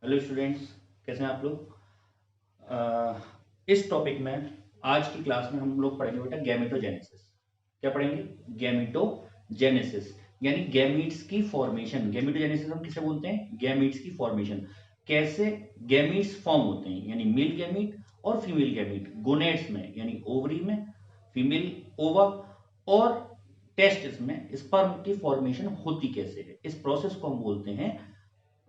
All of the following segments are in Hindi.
हेलो स्टूडेंट्स, कैसे हैं आप लोग। इस टॉपिक में आज की क्लास में हम लोग पढ़ेंगे बेटा गैमेटोजेनेसिस। क्या पढ़ेंगे? गैमेटोजेनेसिस यानी गैमीट्स की फॉर्मेशन। गैमेटोजेनेसिस हम किसे बोलते हैं? गैमीट्स की फॉर्मेशन। कैसे गैमीट्स फॉर्म होते हैं, यानी मेल गैमीट और फीमेल गैमीट गोनेट्स में, यानी ओवरी में, फीमेल ओवा और टेस्टिस में स्पर्म की फॉर्मेशन होती कैसे है, इस प्रोसेस को हम बोलते हैं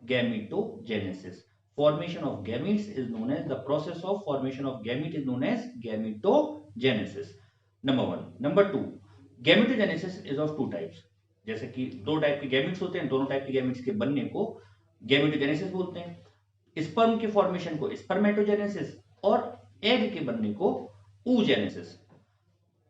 gametogenesis. Formation of gametes is known as the process of formation of gamete is known as gametogenesis. Number one. Number two, gametogenesis is of two types. जैसे कि दो टाइप के गैमेट्स होते हैं, दोनों टाइप के गैमेट्स के बनने को गैमेटोजेनेसिस बोलते हैं। स्पर्म के फॉर्मेशन को स्पर्मेटोजेनेसिस और एग के बनने को oogenesis।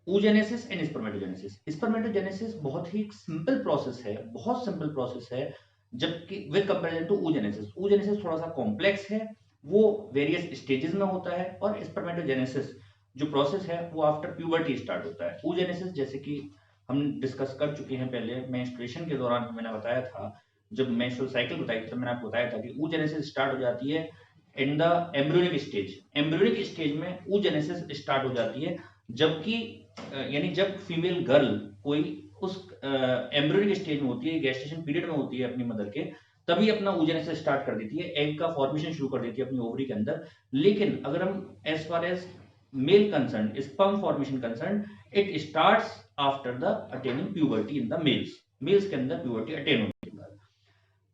oogenesis and spermatogenesis. Spermatogenesis बहुत ही सिंपल प्रोसेस है, बहुत सिंपल प्रोसेस है, जबकि with comparison to oogenesis, oogenesis थोड़ा सा कॉम्प्लेक्स है, वो वेरियस स्टेजेस में होता है, और स्पर्मेटोजेनेसिस जो प्रोसेस है वो आफ्टर प्यूबर्टी स्टार्ट होता है। oogenesis जैसे कि हम डिस्कस कर चुके हैं पहले, मेंस्ट्रुएशन के दौरान मैंने बताया था, जब मेंस्ट्रुअल साइकिल बताई थी, तो मैंने आपको बताया था कि oogenesis स्टार्ट हो जाती है in the embryonic stage. Embryonic stage में oogenesis स्टार्ट हो जाती है, जबकि यानी जब फीमेल गर्ल कोई उस एम्ब्रियोनिक स्टेज में होती है, गेस्टेशन पीरियड में होती है अपनी मदर के, तभी अपना oogenesis स्टार्ट कर देती है, एग का फॉर्मेशन शुरू कर देती है अपनी ओवरी के अंदर। लेकिन अगर हम as far as male concern, sperm formation concern, it starts after the attaining puberty in the males. Males के अंदर प्यूबर्टी अटेन होने के बाद।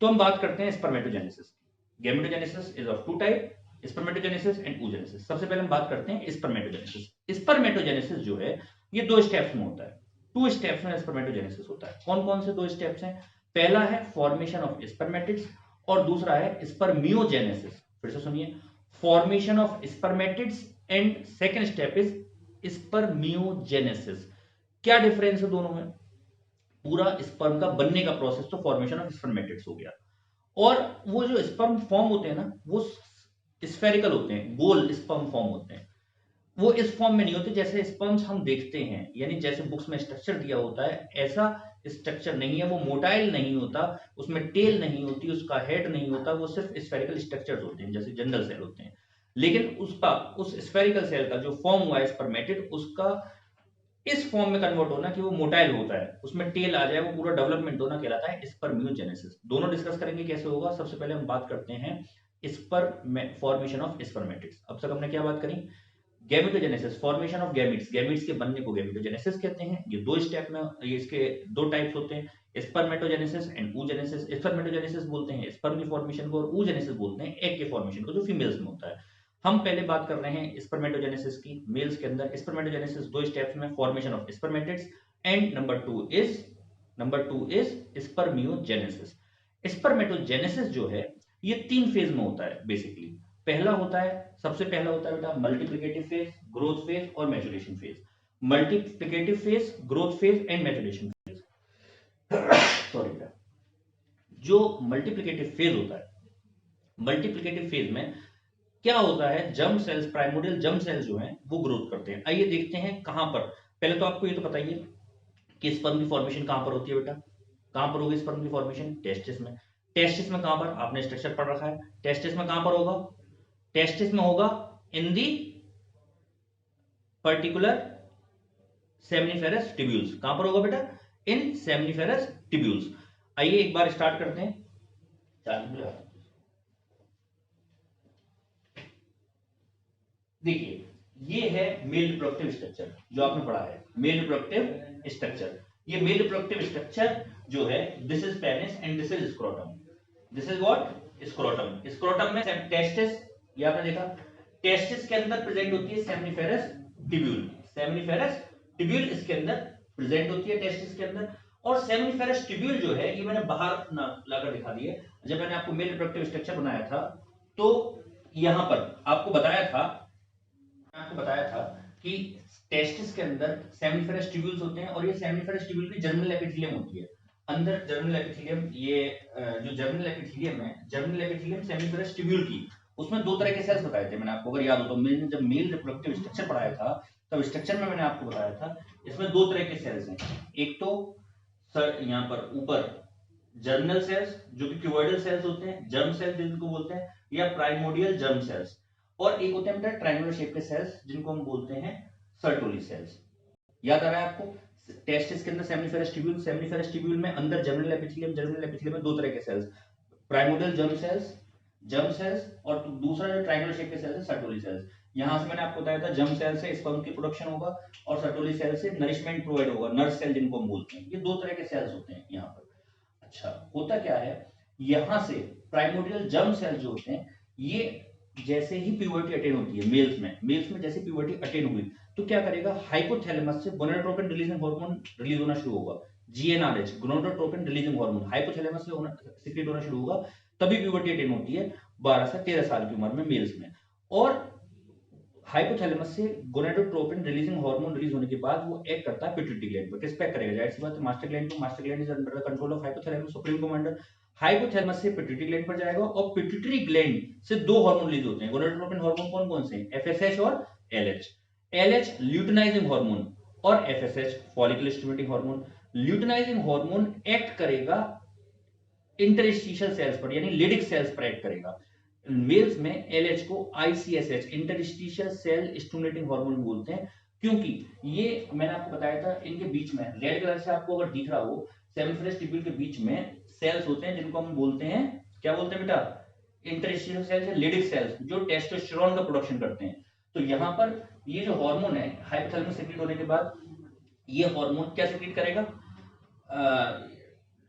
तो हम बात करते हैं spermatogenesis. Gametogenesis is of two type, spermatogenesis and oogenesis। सबसे पहले हम बात करते हैं स्पर्मेटोजेनेसिस। स्पर्मेटोजेनेसिस जो है ये दो स्टेप्स में होता है, टू स्टेप्स में स्पर्मेटोजेनेसिस होता है। कौन कौन से दो स्टेप्स हैं? पहला है फॉर्मेशन ऑफ स्पर्मेटिड्स और दूसरा है स्पर्मियोजेनेसिस। फिर से सुनिए, formation of spermatids and second step is spermiogenesis. क्या डिफरेंस है दोनों में? पूरा स्पर्म का बनने का प्रोसेस तो फॉर्मेशन ऑफ स्पर्मेटिड्स हो गया, और वो जो स्पर्म फॉर्म होते हैं ना, वो स्फेरिकल होते हैं, गोल स्पर्म फॉर्म होते हैं। वो इस फॉर्म में नहीं होते जैसे स्पर्म्स हम देखते हैं, यानी जैसे बुक्स में स्ट्रक्चर दिया होता है ऐसा स्ट्रक्चर नहीं है। वो मोटाइल नहीं होता, उसमें टेल नहीं होती, उसका हेड नहीं होता, वो सिर्फ स्फेरिकल स्ट्रक्चर्स होते हैं जैसे जनरल सेल होते हैं। लेकिन उसका, उस स्फेरिकल सेल का जो फॉर्म हुआ है स्पर्मेटिड, उसका इस फॉर्म में कन्वर्ट होना कि वो मोटाइल होता है, उसमें टेल आ जाए, वो पूरा डेवलपमेंट होना कहलाता है स्पर्मियोजेनेसिस। दोनों डिस्कस करेंगे कैसे होगा। सबसे पहले हम बात करते हैं स्पर्म फॉर्मेशन ऑफ स्पर्मेटिड्स। अब तक हमने क्या बात करी? Gametogenesis, formation of gametes, gametes के बनने को गैमेटोजेनेसिस कहते हैं। ये दो स्टेप में, ये इसके दो टाइप्स होते हैं, स्पर्मेटोजेनेसिस एंड oogenesis। स्पर्मेटोजेनेसिस बोलते हैं स्पर्म की फॉर्मेशन को, और oogenesis बोलते हैं एग के फॉर्मेशन को, जो फीमेल्स में होता है। हम पहले बात कर रहे हैं स्पर्मेटोजेनेसिस की। मेल्स के अंदर स्पर्मेटोजेनेसिस दो स्टेप्स में, formation of spermatids and number two is spermiogenesis. Spermatogenesis जो है ये तीन फेज में होता है बेसिकली। पहला होता है, सबसे पहला होता है बेटा मल्टीप्लिकेटिव फेज, ग्रोथ फेज और maturation phase. Multiplicative phase, growth phase and maturation phase. Sorry बेटा, जो मल्टीप्लिकेटिव फेज होता है, मल्टीप्लिकेटिव फेज में क्या होता है, germ cells, primordial germ cells जो हैं वो ग्रोथ करते हैं। आइए देखते हैं कहां पर। पहले तो आपको ये तो बताइए कि स्पर्म की फॉर्मेशन कहां पर होती है बेटा? कहां पर होगी स्पर्म की फॉर्मेशन? टेस्टिस में। टेस्टिस में कहां पर? आपने स्ट्रक्चर पढ़ रखा है। टेस्टिस में कहां पर होगा? टेस्टिस में होगा इन दी पर्टिकुलर सेमनीफेरस ट्यूब्यूल्स। कहां पर होगा बेटा? In seminiferous tubules. आइए एक बार स्टार्ट करते हैं। देखिए, ये है मेल रिप्रोडक्टिव स्ट्रक्चर जो आपने पढ़ा है, मेल रिप्रोडक्टिव स्ट्रक्चर। ये मेल रिप्रोडक्टिव स्ट्रक्चर जो है, this is penis and this is scrotum. This is what? Scrotum. Scrotum में टेस्टिस, ये आपने देखा। टेस्टिस के अंदर प्रेजेंट होती है सेमनीफेरस ट्यूब्यूल। सेमनीफेरस ट्यूब्यूल इसके अंदर प्रेजेंट होती है टेस्टिस के अंदर। और सेमनीफेरस ट्यूब्यूल जो है, ये मैंने बाहर ना लाकर दिखा दिया। जब मैंने आपको मेल रिप्रोडक्टिव स्ट्रक्चर बनाया था, तो यहां पर आपको बताया था कि टेस्टिस के अंदर सेमनीफेरस ट्यूब्यूल्स होते हैं, और ये सेमनीफेरस ट्यूब्यूल की जर्मिनल एपिथेलियम होती है। अंदर जर्मिनल एपिथेलियम, ये जो जर्मिनल एपिथेलियम है, जर्मिनल एपिथेलियम सेमनीफेरस ट्यूब्यूल की, उसमें दो तरह के सेल्स बताए थे मैंने आपको, अगर याद हो तो। मैंने जब मेल रिप्रोडक्टिव स्ट्रक्चर पढ़ाया था, तब स्ट्रक्चर में मैंने आपको बताया था इसमें दो तरह के सेल्स हैं। एक तो सर यहाँ पर ऊपर जर्मिनल सेल्स जो कि क्यूबॉइडल सेल्स होते हैं, जर्म सेल्स जिनको बोलते हैं, या प्राइमोडियल जर्म सेल्स, और एक होते हैं बेटा ट्रायंगुलर शेप के सेल्स जिनको हम बोलते हैं सर्टोली सेल्स। याद आ रहा है आपको? टेस्टिस के अंदर सेमिनिफेरस ट्यूब्यूल, सेमिनिफेरस ट्यूब्यूल में अंदर जर्मिनल एपिथेलियम, जर्मिनल एपिथेलियम में दो तरह के सेल्स, प्राइमोडियल जर्म सेल्स, और दूसरा जो ट्रायंगुलर शेप के सेल्स है सर्टोली सेल्स। यहां से मैंने आपको बताया था जर्म सेल से स्पर्म की प्रोडक्शन होगा और सर्टोली सेल से नरिशमेंट प्रोवाइड होगा, नर्व सेल जिनको हम बोलते हैं। ये दो तरह के सेल्स होते हैं यहाँ पर। अच्छा, होता क्या है, यहां से प्राइमोडियल जर्म सेल जो होते हैं, ये जैसे ही प्यूबर्टी अटेन होती है मेल्स में जैसे प्यूबर्टी अटेन हुई तो क्या करेगा, हाइपोथैलेमस से गोनाडोट्रोपिन रिलीजिंग हार्मोन रिलीज होना शुरू होगा, GnRH, gonadotropin releasing hormone hypothalamus से सिक्रेट होना शुरू होगा, तभी प्यूबर्टी अटेन होती है 12 से 13 साल की उम्र में मेल्स में। और हाइपोथैलेमस से गोनाडोट्रोपिन रिलीजिंग हार्मोन रिलीज होने के बाद वो एक्ट करता है पिट्यूटरी ग्लैंड पर। किस पे करेगा, जाहिर सी बात है मास्टर ग्लैंड पे। Master gland is under the control of hypothalamus supreme commander. Hypothalamus से पिट्यूटरी ग्लैंड पर जाएगा और पिट्यूटरी ग्लैंड से दो हार्मोन रिलीज होते हैं। गोनाडोट्रोपिन हार्मोन कौन कौन से हैं, एफएसएच और एलएच। एलएच ल्यूटिनाइजिंग हार्मोन और FSH follicle stimulating hormone. Luteinizing hormone act करेगा इंटरस्टिशियल सेल्स पर, यानी लिडिक सेल्स पर एक्ट करेगा। मेल्स में एलएच को आईसीएसएच, इंटरस्टिशियल सेल स्टिमुलेटिंग हार्मोन बोलते हैं, क्योंकि ये मैंने आपको बताया था इनके बीच में रेड कलर से आपको अगर दिख रहा हो, सेमिनिफेरस ट्यूब्यूल के बीच में सेल्स होते हैं जिनको हम बोलते हैं, क्या बोलते हैं बेटा, इंटरस्टिशियल सेल्स या लिडिक सेल्स, जो टेस्टोस्टेरोन का प्रोडक्शन करते हैं। तो यहाँ पर ये जो हार्मोन है हाइपोथैलेमस सेक्रेट होने के बाद, ये हार्मोन क्या सेक्रेट करेगा,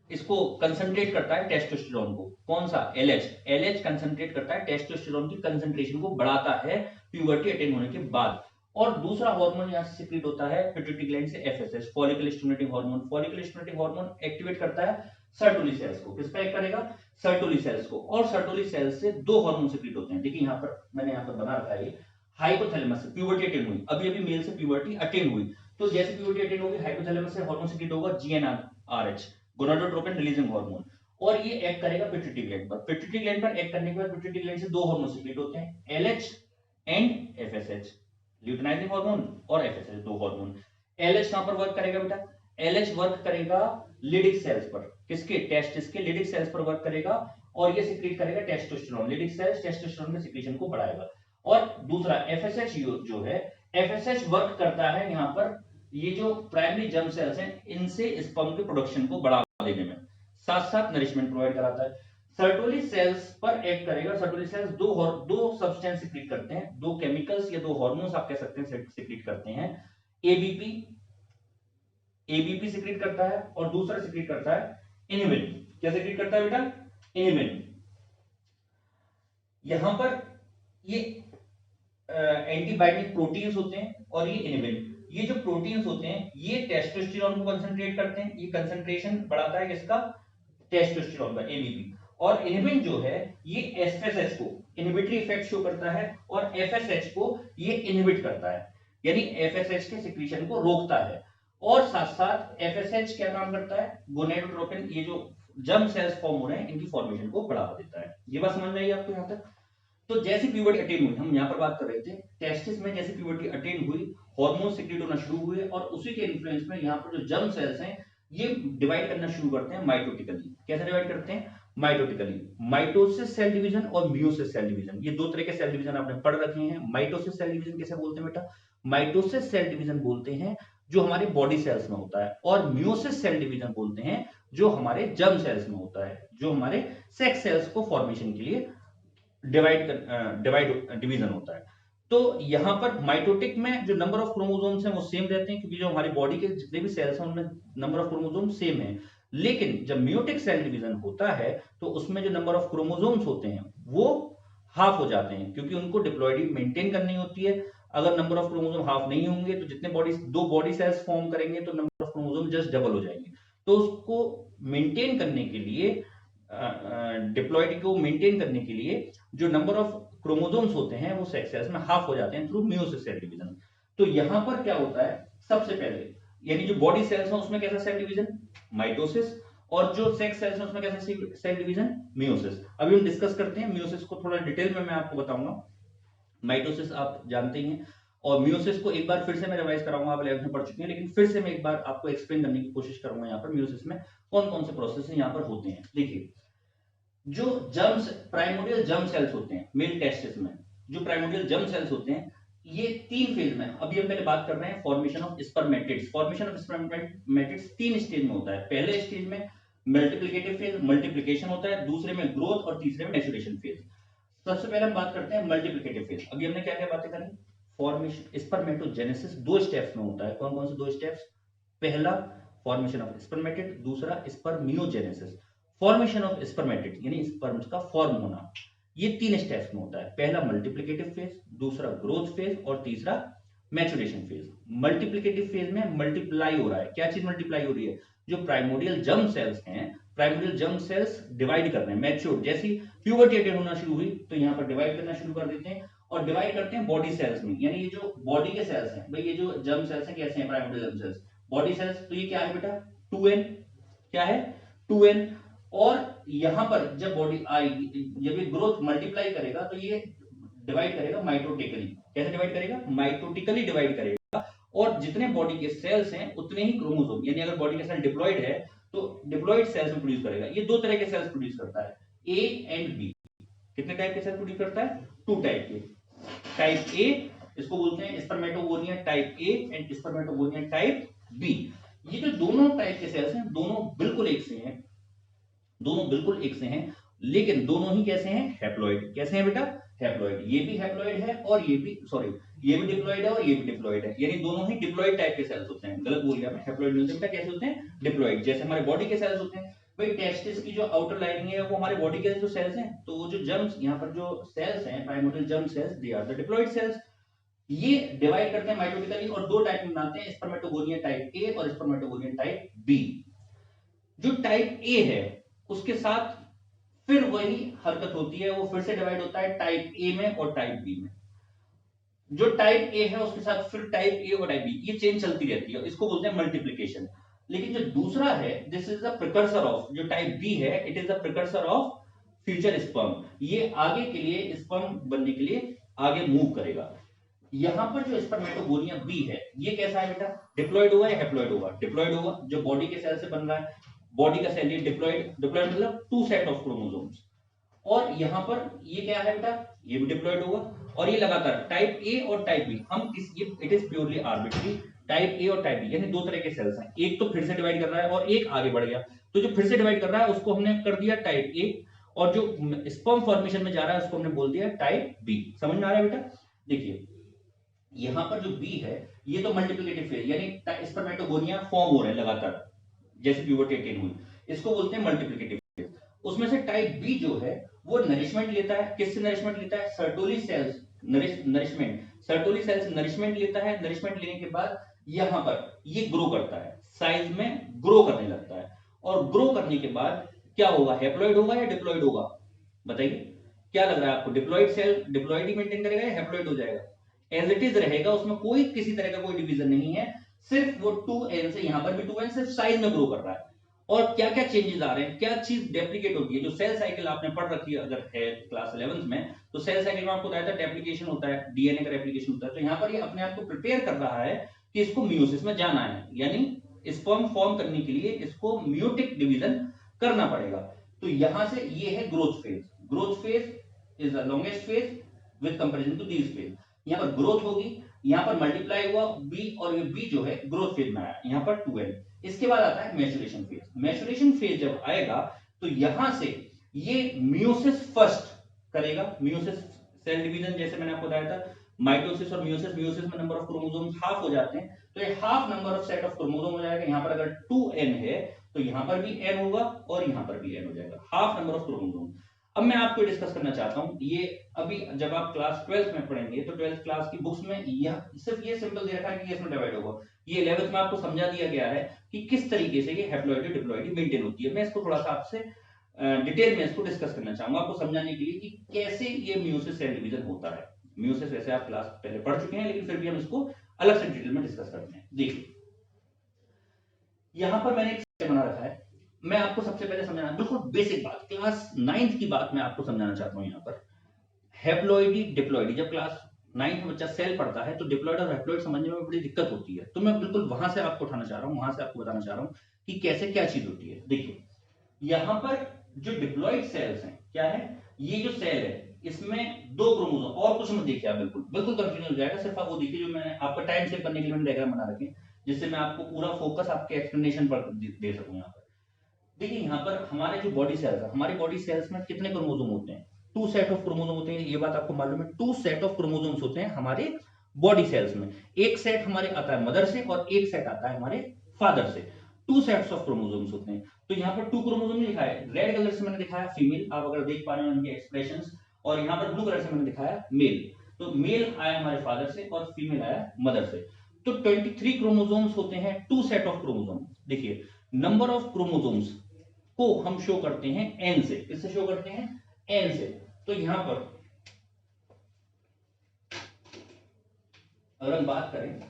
इसको कंसंट्रेट करता है टेस्टोस्टेरोन को। कौन सा, एलएच। एलएच कंसंट्रेट करता है टेस्टोस्टेरोन की कंसंट्रेशन को बढ़ाता है प्यूबर्टी अटेन होने के बाद। और दूसरा हार्मोन यहां से सिक्रीट होता है पिट्यूटरी ग्लैंड से, FSH follicle stimulating hormone. Follicle stimulating hormone activate करता है सर्टोली सेल्स को। किस पे एक्ट करेगा, सर्टोली सेल्स को। और सर्टोली सेल्स से दो हार्मोन सिक्रीट होते हैं। देखिए यहाँ पर मैंने यहाँ पर बना रखा है, हाइपोथैलेमस से प्यूबर्टी अटेन हुई, अभी अभी मेल से प्यूबर्टी अटेन हुई, तो जैसे प्यूबर्टी अटेन होगी हाइपोथैलेमस से हार्मोन सिक्रीट होगा जीएनआरएच, गोनाडोट्रोपिन रिलीजिंग हार्मोन, और ये एक्ट करेगा पिट्यूटरी ग्लैंड पर। पिट्यूटरी ग्लैंड पर एक्ट करने के बाद पिट्यूटरी ग्लैंड से दो हार्मोन सिक्रीट होते हैं, LH and FSH, luteinizing hormone और एफएसएच, दो हार्मोन। एलएच कहां पर वर्क करेगा बेटा, एलएच वर्क करेगा लिडिक सेल्स पर, किसके, टेस्टिस के लिडिक सेल्स पर वर्क करेगा, और ये सिक्रीट करेगा टेस्टोस्टेरोन। लिडिक सेल्स टेस्टोस्टेरोन में सिक्रीशन को बढ़ाएगा। और दूसरा एफएसएच जो है, एफएसएच वर्क करता है यहाँ पर ये जो प्राइमरी जर्म सेल्स हैं इनसे स्पर्म के प्रोडक्शन को बढ़ावा देने में, साथ साथ नरिशमेंट प्रोवाइड कराता है। सर्टोली सेल्स पर एक्ट करेगा। सर्टोली सेल्स दो सब्सटेंस सिक्रीट करते हैं, दो केमिकल्स या दो हार्मोन्स आप कह सकते हैं सिक्रीट करते हैं। एबीपी एबीपी सिक्रीट करता है और दूसरा सिक्रीट करता है इनिबिन। क्या सिक्रीट करता है बेटा, इनिबिन। यहां पर ये एंटीबायोटिक प्रोटीन्स होते हैं और ये इनिबिन। ये जो प्रोटीन्स होते हैं ये टेस्टोस्टेरोन को कंसंट्रेट करते हैं, ये कंसंट्रेशन बढ़ाता है किसका, टेस्टोस्टेरोन का, एबीपी। और इनिबिन जो है ये एफएसएच को इनहिबिटरी इफेक्ट शो करता है और एफएसएच को ये इनहिबिट करता है, यानी एफएसएच के सिक्रीशन को रोकता है। और साथ साथ एफएसएच क्या काम करता है, गोनेडोट्रोपिन, ये जो जर्म सेल्स फॉर्म हो रहे हैं इनकी फॉर्मेशन को बढ़ावा देता है। ये बात समझ में आई आपको यहां तक? तो जैसे प्यूबर्टी अटेन हुई, हम यहाँ पर बात कर रहे थे टेस्टिस में, जैसे प्यूबर्टी अटेन हुई हार्मोन सिक्रीट होना शुरू हुए और उसी के इन्फ्लुएंस में यहाँ पर जो जर्म सेल्स हैं ये डिवाइड करना शुरू करते हैं माइटोटिकली। कैसे डिवाइड करते हैं, माइटोटिकली। माइटोसिस सेल डिवीजन और मियोसिस सेल डिवीजन, ये दो तरह के सेल डिवीजन आपने पढ़ रखे हैं। माइटोसिस सेल डिवीजन कैसे बोलते हैं बेटा, माइटोसिस सेल डिवीजन बोलते हैं जो हमारे बॉडी सेल्स में होता है, और मियोसिस सेल डिवीजन बोलते हैं जो हमारे जर्म सेल्स में होता है, जो हमारे सेक्स सेल्स को फॉर्मेशन के लिए डिवीजन होता है। तो यहां पर माइटोटिक में जो नंबर ऑफ क्रोमोसोम्स हैं वो सेम रहते हैं, क्योंकि जो हमारी बॉडी के जितने भी सेल्स हैं उनमें नंबर ऑफ क्रोमोसोम सेम है। लेकिन जब म्यूटिक सेल डिवीजन होता है तो उसमें जो नंबर ऑफ क्रोमोसोम्स होते हैं वो हाफ हो जाते हैं, क्योंकि उनको डिप्लॉयडी मेंटेन करनी होती है। अगर नंबर ऑफ क्रोमोसोम हाफ नहीं होंगे तो जितने दो बॉडी सेल्स फॉर्म करेंगे तो number of chromosome just double हो जाएंगे। तो उसको मेंटेन करने के लिए, डिप्लॉयडी को मेंटेन करने के लिए जो नंबर ऑफ क्रोमोसोम्स होते हैं वो सेक्स सेल्स में हाफ हो जाते हैं थ्रू मियोसिस सेल डिवीजन। तो यहां पर क्या होता है, सबसे पहले यानी जो बॉडी सेल्स हैं उसमें कैसा सेल डिवीजन, माइटोसिस, और जो सेक्स सेल्स हैं उसमें कैसा सेल डिवीजन, मियोसिस। अभी हम डिस्कस करते हैं मियोसिस को, थोड़ा डिटेल में मैं आपको बताऊंगा। माइटोसिस आप जानते ही हैं, और मियोसिस को एक बार फिर से मैं रिवाइज कराऊंगा, आप 11th में पढ़ चुके हैं, लेकिन फिर से मैं एक बार आपको एक्सप्लेन करने की कोशिश करूंगा यहाँ पर मियोसिस में। कौन कौन से प्रोसेस यहाँ पर होते हैं। देखिए, जो जर्म्स प्राइमोडियल जर्म सेल्स होते हैं मेल टेस्टिस में, जो प्राइमोडियल जर्म सेल्स होते हैं, ये 3 फेज में, अभी हम पहले बात कर रहे हैं formation of spermatids. Formation of spermatids 3 stage में होता है। पहले स्टेज में मल्टीप्लिकेटिव फेज, मल्टीप्लिकेशन होता है, दूसरे में ग्रोथ और तीसरे में मैच्योरेशन फेज। सबसे पहले हम बात करते हैं मल्टीप्लिकेटिव फेज। अभी हमने क्या क्या बातें करी, फॉर्मेशन स्पर्मेटोजेनेसिस 2 स्टेप्स में होता है। कौन कौन से 2 स्टेप्स, पहला फॉर्मेशन ऑफ स्पर्मेटिड, दूसरा स्पर्मियोजेनेसिस। फॉर्मेशन ऑफ स्पर्मेटिड यानी स्पर्म्स का फॉर्म होना, ये 3 स्टेप्स में होता है। पहला मल्टीप्लिकेटिव फेज, दूसरा ग्रोथ फेज और तीसरा मैच्योरेशन फेज। मल्टीप्लिकेटिव फेज में मल्टीप्लाई हो रहा है। क्या चीज मल्टीप्लाई हो रही है, जो प्राइमोडियल जर्म सेल्स हैं, प्राइमोडियल जर्म सेल्स डिवाइड कर रहे हैं। मैच्योर जैसी प्यूबर्टी अटेन होना शुरू हुई तो यहाँ पर डिवाइड करना शुरू कर देते हैं, और डिवाइड करते हैं बॉडी सेल्स में। यानी ये जो बॉडी के सेल्स हैं भाई, ये जो जर्म सेल्स हैं कैसे हैं, primordial germ sales body cells, तो ये क्या है बेटा 2n, क्या है 2n। और यहां पर जब बॉडी आएगी, जब ये ग्रोथ मल्टीप्लाई करेगा तो ये डिवाइड करेगा माइटोटिकली। कैसे डिवाइड करेगा, माइटोटिकली डिवाइड करेगा, और जितने बॉडी के सेल्स हैं उतने ही क्रोमोसोम, यानी अगर बॉडी का सेल डिप्लॉइड है तो डिप्लॉइड सेल्स में प्रोड्यूस करेगा। ये 2 तरह के सेल्स प्रोड्यूस करता है, ए एंड बी। कितने टाइप के सेल प्रोड्यूस करता है, 2 टाइप के। टाइप ए, इसको बोलते हैं spermatogonia type A and spermatogonia type B. ये जो दोनों टाइप के सेल्स हैं, दोनों बिल्कुल एक से हैं, दोनों बिल्कुल एक से हैं, लेकिन दोनों ही कैसे हैं, हैप्लॉइड। कैसे हैं बेटा, हैप्लॉइड। ये भी हैप्लॉइड है और ये भी, सॉरी, ये भी डिप्लॉइड है और ये भी डिप्लॉइड है, यानी दोनों ही डिप्लॉइड टाइप के सेल्स होते हैं। गलत बोल गया मैं, हैप्लॉइड नहीं होते बेटा, कैसे होते हैं, डिप्लॉइड। जैसे हमारे बॉडी के सेल्स होते हैं भाई, टेस्टिस की जो आउटर लाइनिंग है वो हमारे बॉडी के जो सेल्स हैं, तो वो जो जर्म्स यहाँ पर जो सेल्स हैं primordial germ cells, they are the diploid cells. ये डिवाइड करते हैं माइटोटिकली और 2 टाइप में बनाते हैं, स्पर्मेटोगोनिया टाइप ए और स्पर्मेटोगोनिया टाइप बी। जो टाइप ए है उसके साथ फिर वही हरकत होती है, वो फिर से डिवाइड होता है टाइप ए में और टाइप बी में। जो टाइप ए है उसके साथ फिर टाइप ए और टाइप बी, ये चेंज चलती रहती है, इसको बोलते हैं मल्टीप्लिकेशन। लेकिन जो दूसरा है, this is the precursor of, जो टाइप बी है, it is the precursor of future sperm. ये आगे के लिए स्पर्म बनने के लिए आगे मूव करेगा। यहां पर जो स्पर्मेटोगोनिया बी है, ये कैसा है बेटा, डिप्लॉइड होगा या हैप्लॉइड होगा, डिप्लॉइड होगा। जो बॉडी के सेल से बन रहा है, बॉडी का सेल ये डिप्लॉइड, डिप्लॉइड मतलब 2 सेट ऑफ क्रोमोसोम्स। और यहां पर ये क्या है बेटा, ये भी डिप्लॉइड होगा। और ये लगातार टाइप ए और टाइप बी, हम इस ये it is purely arbitrary, type A और टाइप बी यानी 2 तरह के सेल्स हैं। एक तो फिर से डिवाइड कर रहा है और एक आगे बढ़ गया, तो जो फिर से डिवाइड कर रहा है उसको हमने कर दिया टाइप ए, और जो स्पर्म फॉर्मेशन में जा रहा है उसको हमने बोल दिया टाइप बी। समझ में आ रहा है बेटा। देखिए यहां पर जो बी है, ये तो मल्टीप्लिकेटिव फेज, यानी स्पर्मेटोगोनिया फॉर्म हो रहे हैं लगातार जैसे प्यूबर्टी अटेन हुई, इसको बोलते हैं मल्टीप्लिकेटिव फेज। उसमें से टाइप बी जो है वो नरिशमेंट लेता है। किससे नरिशमेंट लेता है, Sertoli cells, nourishment, Sertoli cells nourishment लेता है। नरिशमेंट लेने के बाद यहां पर ये ग्रो करता है, साइज में ग्रो करने लगता है, और ग्रो करने के बाद क्या होगा, हैप्लॉइड होगा या डिप्लॉइड होगा, बताइए क्या लग रहा है आपको, डिप्लॉइड सेल डिप्लॉइड ही मेंटेन करेगा या हैप्लॉइड हो जाएगा, एज इट इज रहेगा, उसमें कोई किसी तरह का कोई डिवीजन नहीं है, सिर्फ वो 2n से, यहां पर भी 2n सिर्फ साइज में ग्रो कर रहा है। और क्या क्या चेंजेस आ रहे हैं, क्या चीज डेप्लीकेट होती है, जो सेल साइकिल आपने पढ़ रखी है अगर है क्लास 11th में, तो सेल साइकिल में आपको बताया था डेप्लीकेशन होता है, डीएनए का रेप्लिकेशन होता है। तो यहाँ पर ये अपने आप को प्रिपेयर कर रहा है कि इसको मियोसिस में जाना है, यानी स्पर्म फॉर्म करने के लिए इसको मियोटिक डिवीजन करना पड़ेगा। तो यहां से ये है growth phase. Growth phase is the longest phase with comparison to this phase. यहाँ पर ग्रोथ होगी, यहाँ पर मल्टीप्लाई हुआ बी, और ये बी जो है ग्रोथ फेज में आया, यहाँ पर 2n। इसके बाद आता है मैच्योरेशन फेज। मैच्योरेशन फेज जब आएगा तो यहां से ये मियोसिस फर्स्ट करेगा, मियोसिस सेल डिवीजन, जैसे मैंने आपको बताया था माइटोसिस और मियोसिस, मियोसिस में नंबर ऑफ क्रोमोसोम्स हाफ हो जाते हैं, तो ये half number of set of chromosome हो जाएगा। यहाँ पर अगर 2n है तो यहाँ पर भी n होगा और यहाँ पर भी n हो जाएगा, हाफ नंबर ऑफ क्रोमोसोम। अब मैं आपको डिस्कस करना चाहता हूं, ये अभी जब आप क्लास 12th में पढ़ेंगे तो 12th क्लास की बुक्स में यह सिर्फ ये सिंपल दे रखा है कि इसमें डिवाइड होगा, ये 11th में आपको समझा दिया गया है कि किस तरीके से ये हैप्लॉइड डिप्लॉइड मेंटेन होती है। मैं इसको थोड़ा सा आपसे डिटेल में इसको डिस्कस करना चाहूंगा आपको समझाने के लिए कि कैसे ये मियोसिस सेल डिवीजन होता है। मियोसिस वैसे आप क्लास पहले पढ़ चुके हैं, लेकिन फिर भी हम इसको अलग से डिटेल में डिस्कस करते हैं। देखिए यहां पर मैंने एक बना रखा है, मैं आपको सबसे पहले समझाना, बिल्कुल बेसिक बात, क्लास 9th की बात मैं आपको समझाना चाहता हूं। यहाँ पर हैप्लॉइडी डिप्लॉइडी, जब क्लास 9th में बच्चा सेल पढ़ता है तो डिप्लॉइड और हैप्लॉइड समझने में बड़ी दिक्कत होती है, तो मैं बिल्कुल वहां से आपको उठाना चाह रहा हूं, वहां से आपको बताना चाह रहा हूं कि कैसे क्या चीज होती है। देखिए यहां पर जो डिप्लॉइड सेल्स हैं क्या है, ये जो सेल है इसमें दो क्रोमोसोम, और कुछ मत देखिए आप, बिल्कुल बिल्कुल कंफ्यूजन हो जाएगा, सिर्फ आप वो देखिए जो मैंने आपका टाइम सेव करने के लिए मैंने डायग्राम बना रखे हैं, जिससे मैं आपको पूरा फोकस आपके एक्सप्लेनेशन पर दे सकूं। यहाँ पर देखिए, यहाँ पर हमारे जो बॉडी सेल्स है, हमारी बॉडी सेल्स में कितने क्रोमोसोम होते हैं, टू सेट ऑफ क्रोमोसोम होते हैं, ये बात आपको मालूम है। टू सेट ऑफ क्रोमोसोम्स होते हैं हमारे बॉडी सेल्स में, एक सेट हमारे आता है मदर से और एक सेट आता है हमारे फादर से, टू सेट्स ऑफ क्रोमोसोम्स होते हैं। तो यहाँ पर टू क्रोमोसोम लिखा है, रेड कलर से मैंने दिखाया फीमेल, आप अगर देख पा रहे हो उनके एक्सप्रेशंस, और यहाँ पर ब्लू कलर से मैंने दिखाया मेल। तो मेल आया हमारे फादर से और फीमेल आया मदर से। तो 23 क्रोमोसोम्स होते हैं, टू सेट ऑफ क्रोमोसोम। देखिए नंबर ऑफ क्रोमोसोम्स को हम शो करते हैं एन से, किससे शो करते हैं, एन से। तो यहां पर अगर हम बात करें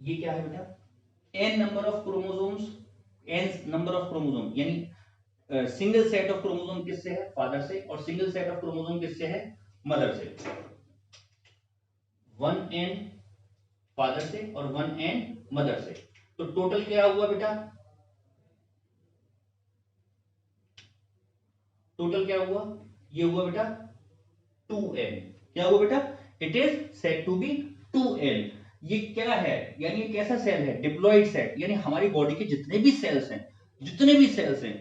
ये क्या है बेटा, N number of chromosomes, N number of chromosome यानी सिंगल सेट ऑफ क्रोमोसोम किससे है, फादर से, और सिंगल सेट ऑफ क्रोमोसोम किससे है, मदर से। वन एन फादर से और वन एन मदर से। तो टोटल क्या हुआ बेटा, टोटल क्या हुआ, ये हुआ बेटा 2n। क्या हुआ बेटा, it is said to be 2n। ये क्या है, यानी ये कैसा सेल है, डिप्लॉइड सेट, यानी हमारी बॉडी के जितने भी सेल्स हैं, जितने भी सेल्स हैं,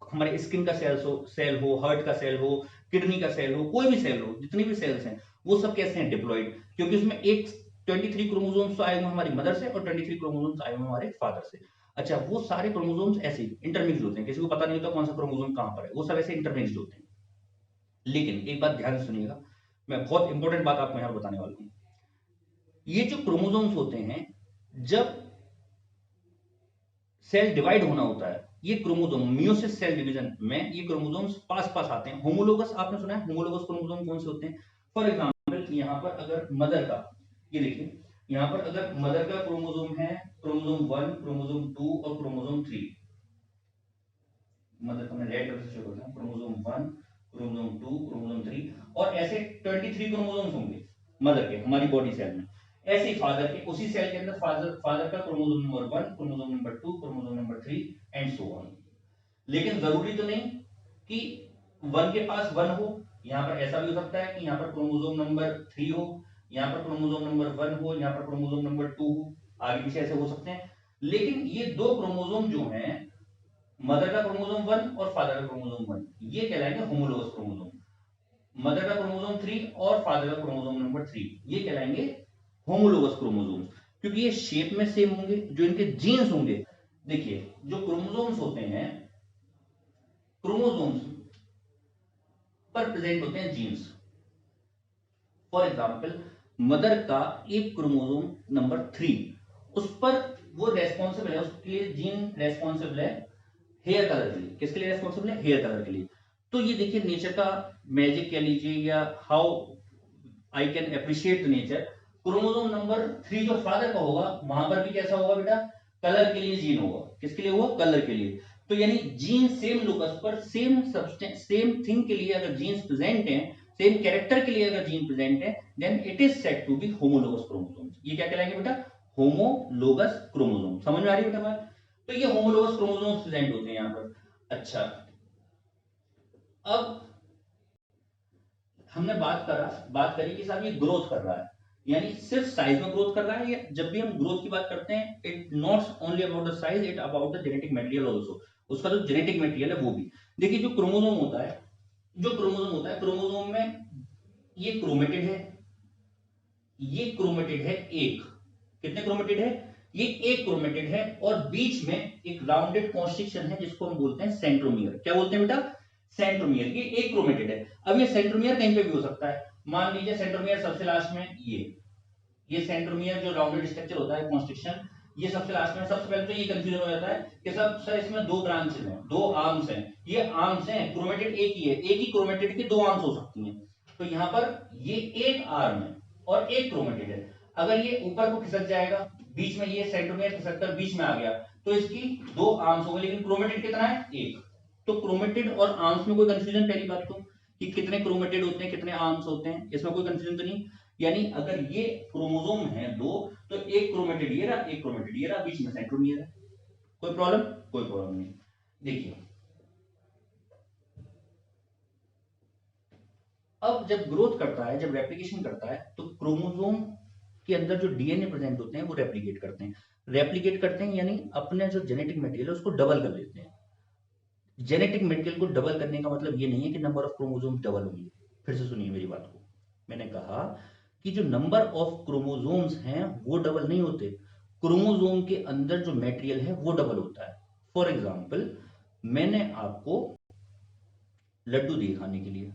हमारे स्किन का सेल हो, हार्ट का सेल हो, किडनी का सेल हो, कोई भी सेल हो, जितनी भी सेल्स हैं वो सब कैसे हैं, डिप्लॉइड। क्योंकि उसमें एक 23 क्रोमोसोम्स आए हुए हमारी मदर से और 23 क्रोमोसोम्स आए हुए हमारे फादर से। अच्छा, वो सारे क्रोमोसोम्स ऐसे इंटरमिक्स होते हैं, किसी को पता नहीं होता कौन सा क्रोमोसोम कहां पर है, वो सब ऐसे इंटरमिक्स होते हैं। लेकिन एक बात ध्यान से सुनिएगा, मैं बहुत इंपॉर्टेंट बात आपको यहां बताने वाला हूं। ये जो क्रोमोसोम्स होते हैं, जब सेल डिवाइड होना होता है, ये क्रोमोसोम मियोसिस सेल डिवीजन में ये क्रोमोसोम्स पास पास आते हैं। होमोलोगस आपने सुना है, होमोलोगस क्रोमोसोम कौन से होते हैं, फॉर एग्जांपल यहां पर अगर मदर का, ये देखिए यहां पर अगर मदर का क्रोमोसोम है, क्रोमोसोम 1, क्रोमोसोम 2 और क्रोमोसोम 3, मदर को मैं रेड कलर से शो करता हूं, क्रोमोसोम 1, क्रोमोसोम 2, क्रोमोसोम 3, और ऐसे 23 क्रोमोसोम्स होंगे मदर के हमारी बॉडी सेल में। ऐसे ही फादर के, उसी सेल के अंदर फादर का chromosome number 1, chromosome number 2, chromosome number 3 and so on. लेकिन जरूरी तो नहीं कि 1 के पास 1 हो, यहां पर ऐसा भी हो सकता है कि यहां पर क्रोमोसोम नंबर 3 हो, यहां पर क्रोमोसोम नंबर 1 हो, यहां पर क्रोमोसोम नंबर 2 हो, आगे पीछे ऐसे हो सकते हैं। लेकिन ये दो क्रोमोसोम जो हैं, मदर का क्रोमोसोम 1 और फादर का क्रोमोसोम 1, ये कहलाएंगे होमोलोगस क्रोमोसोम। मदर का क्रोमोसोम 3 और फादर का क्रोमोसोम नंबर 3, ये कहलाएंगे होमोलोगस क्रोमोसोम्स, क्योंकि ये शेप में सेम होंगे, जो इनके जीन्स होंगे। देखिए जो क्रोमोसोम्स होते हैं, क्रोमोसोम्स पर प्रेजेंट होते हैं जीन्स। फॉर एग्जाम्पल मदर का एक क्रोमोसोम नंबर 3, उस पर वो रेस्पॉन्सिबल है, उसके लिए जीन रेस्पॉन्सिबल है हेयर कलर के लिए। किसके लिए रेस्पॉन्सिबल है, हेयर कलर के लिए। तो ये देखिए नेचर का मैजिक कह लीजिए, या how I can appreciate the nature. Chromosome number 3 जो फादर का होगा, वहां पर भी कैसा होगा बेटा, कलर के लिए जीन होगा। किसके लिए होगा, कलर के लिए। तो यानी जीन सेम लोकस पर, सेम सब्सटेंस, सेम थिंग के लिए अगर जीन्स प्रेजेंट हैं, सेम कैरेक्टर के लिए अगर जीन प्रेजेंट है, then it is said to be homologous chromosomes. ये क्या कहलाएंगे बेटा, होमोलोगस क्रोमोसोम। समझ में आ रही है बेटा बात। तो ये होमोलोगस क्रोमोसोम्स प्रेजेंट होते हैं यहां पर। अच्छा, अब हमने बात करी कि साहब ये ग्रोथ कर रहा है, यानी सिर्फ साइज में ग्रोथ कर रहा है, या जब भी हम ग्रोथ की बात करते हैं, it not only about the size, it about the genetic material also. उसका जो जेनेटिक मटेरियल है वो भी। देखिए जो क्रोमोसोम होता है, क्रोमोसोम में ये क्रोमेटिड है, ये क्रोमेटिड है एक। कितने क्रोमेटिड है, ये एक क्रोमेटिड है, और बीच में एक राउंडेड कॉन्स्ट्रिक्शन है जिसको हम बोलते हैं सेंट्रोमियर। क्या बोलते हैं बेटा, सेंट्रोमियर। ये एक क्रोमेटिड है। अब ये सेंट्रोमियर कहीं पे भी हो सकता है। मान लीजिए सेंट्रोमियर सबसे लास्ट में, ये सेंट्रोमियर जो राउंडेड स्ट्रक्चर होता है कॉन्स्ट्रिक्शन, ये सबसे लास्ट में। सबसे पहले तो ये कंफ्यूजन हो जाता है कि सब सर इसमें दो ब्रांचेस हैं, दो आर्म्स हैं। ये आर्म्स हैं, क्रोमेटिड एक ही है, एक ही क्रोमेटिड की दो आर्म्स हो सकती हैं। तो यहां पर ये एक आर्म है और एक क्रोमेटिड है। अगर ये ऊपर को खिसक जाएगा, बीच में ये सेंट्रोमियर खिसक कर बीच में आ गया, तो इसकी दो आर्म्स हो गए, लेकिन क्रोमेटिड कितना है, एक। तो क्रोमेटिड और आर्म्स में कोई कंफ्यूजन, पहली बात तो कि कितने क्रोमेटिड होते हैं कितने आर्म्स होते हैं, इसमें कोई कंफ्यूजन तो नहीं। यानी अगर ये क्रोमोसोम है दो, तो एक क्रोमेटिड ये रहा, एक क्रोमेटिड ये रहा, बीच में सेंट्रोमियर है, कोई प्रॉब्लम, कोई प्रॉब्लम नहीं। देखिए अब जब ग्रोथ करता है, जब रेप्लिकेशन करता है, तो क्रोमोसोम के अंदर जो डीएनए प्रेजेंट होते हैं वो रेप्लिकेट करते हैं, रेप्लिकेट करते हैं यानी अपने जो जेनेटिक मटेरियल है उसको डबल कर लेते हैं। जेनेटिक मटेरियल को डबल करने का मतलब ये नहीं है कि नंबर ऑफ क्रोमोसोम डबल होंगे। फिर से सुनिए मेरी बात को, मैंने कहा कि जो नंबर ऑफ क्रोमोसोम्स हैं वो डबल नहीं होते, क्रोमोसोम के अंदर जो मटेरियल है वो डबल होता है। फॉर एग्जाम्पल मैंने आपको लड्डू दिए खाने के लिए,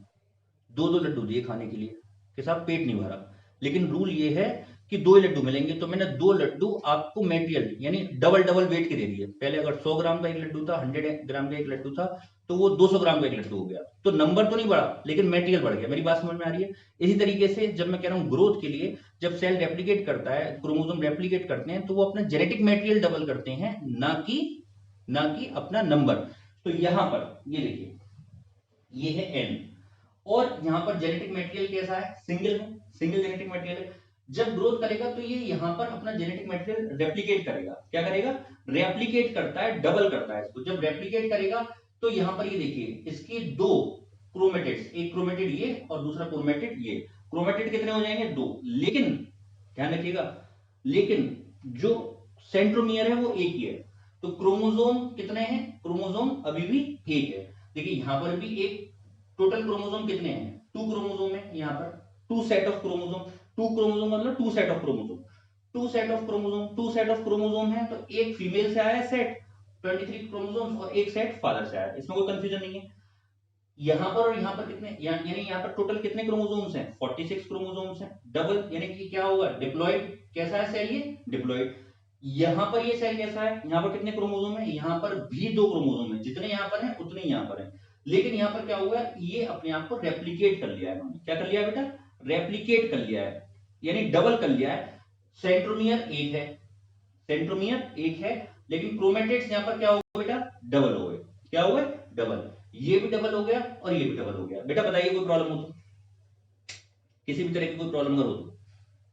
दो दो लड्डू दिए खाने के लिए कि साहब पेट नहीं भरा, लेकिन रूल ये है कि दो ही लड्डू मिलेंगे, तो मैंने दो लड्डू आपको मेटेरियल यानी डबल डबल वेट के दे दिए। पहले अगर 100 ग्राम का एक लड्डू था, 100 ग्राम का एक लड्डू था, तो वो 200 ग्राम का एक लड्डू हो गया, तो नंबर तो नहीं बढ़ा लेकिन मेटेरियल बढ़ गया। मेरी बात समझ में आ रही है? इसी तरीके से जब मैं कह रहा हूं ग्रोथ के लिए, जब सेल रेप्लिकेट करता है, क्रोमोसोम रेप्लिकेट करते हैं, तो वो अपना जेनेटिक मेटेरियल डबल करते हैं, ना कि अपना नंबर। तो यहां पर ये देखिए, ये है एन, और यहां पर जेनेटिक मटेरियल कैसा है, सिंगल है, सिंगल जेनेटिक मटेरियल है। जब ग्रोथ करेगा तो ये यहां पर अपना जेनेटिक मटेरियल रेप्लिकेट करेगा, क्या करेगा, रेप्लिकेट करता है, डबल करता है इसको। जब रेप्लिकेट करेगा तो यहां पर ये देखिए इसकी दो क्रोमेटिड्स, एक क्रोमेटिड ये और दूसरा क्रोमेटिड ये, क्रोमेटिड कितने हो जाएंगे, दो। लेकिन ध्यान रखिएगा, लेकिन जो सेंट्रोमियर है वो एक ही है, तो क्रोमोसोम कितने हैं, क्रोमोसोम अभी भी एक है। देखिए यहां पर भी एक, टोटल क्रोमोसोम कितने हैं, टू क्रोमोसोम है यहाँ पर, two set of chromosome, two chromosome मतलब two set of chromosome, two set of chromosome, two set of chromosome है, तो एक फीमेल से आया है सेट 23 क्रोमोसोम्स और एक सेट फादर से आया है, इसमें कोई कंफ्यूजन नहीं है। यहां पर और यहां पर कितने, यानी यहां पर टोटल कितने क्रोमोसोम्स हैं, 46 क्रोमोसोम्स हैं, डबल, यानी कि क्या होगा, डिप्लॉइड। कैसा है सेल, ये डिप्लॉइड। यहां पर ये सेल कैसा है, यहां पर कितने क्रोमोसोम है, यहां पर भी दो क्रोमोसोम है, जितने यहां पर हैं उतने यहां पर हैं। लेकिन यहां पर क्या हुआ, ये अपने आप को रेप्लिकेट कर लिया है इन्होंने, क्या कर लिया है बेटा, रेप्लिकेट कर लिया है, यानी डबल कर लिया है। सेंट्रोमियर एक है, सेंट्रोमियर एक है, लेकिन क्रोमेटिड्स यहां पर क्या हो गया बेटा, डबल हो गए, क्या हो गए, डबल। ये भी डबल हो गया और ये भी डबल हो गया। बेटा बताइए कोई प्रॉब्लम हो तो, किसी भी तरह की कोई प्रॉब्लम अगर हो तो,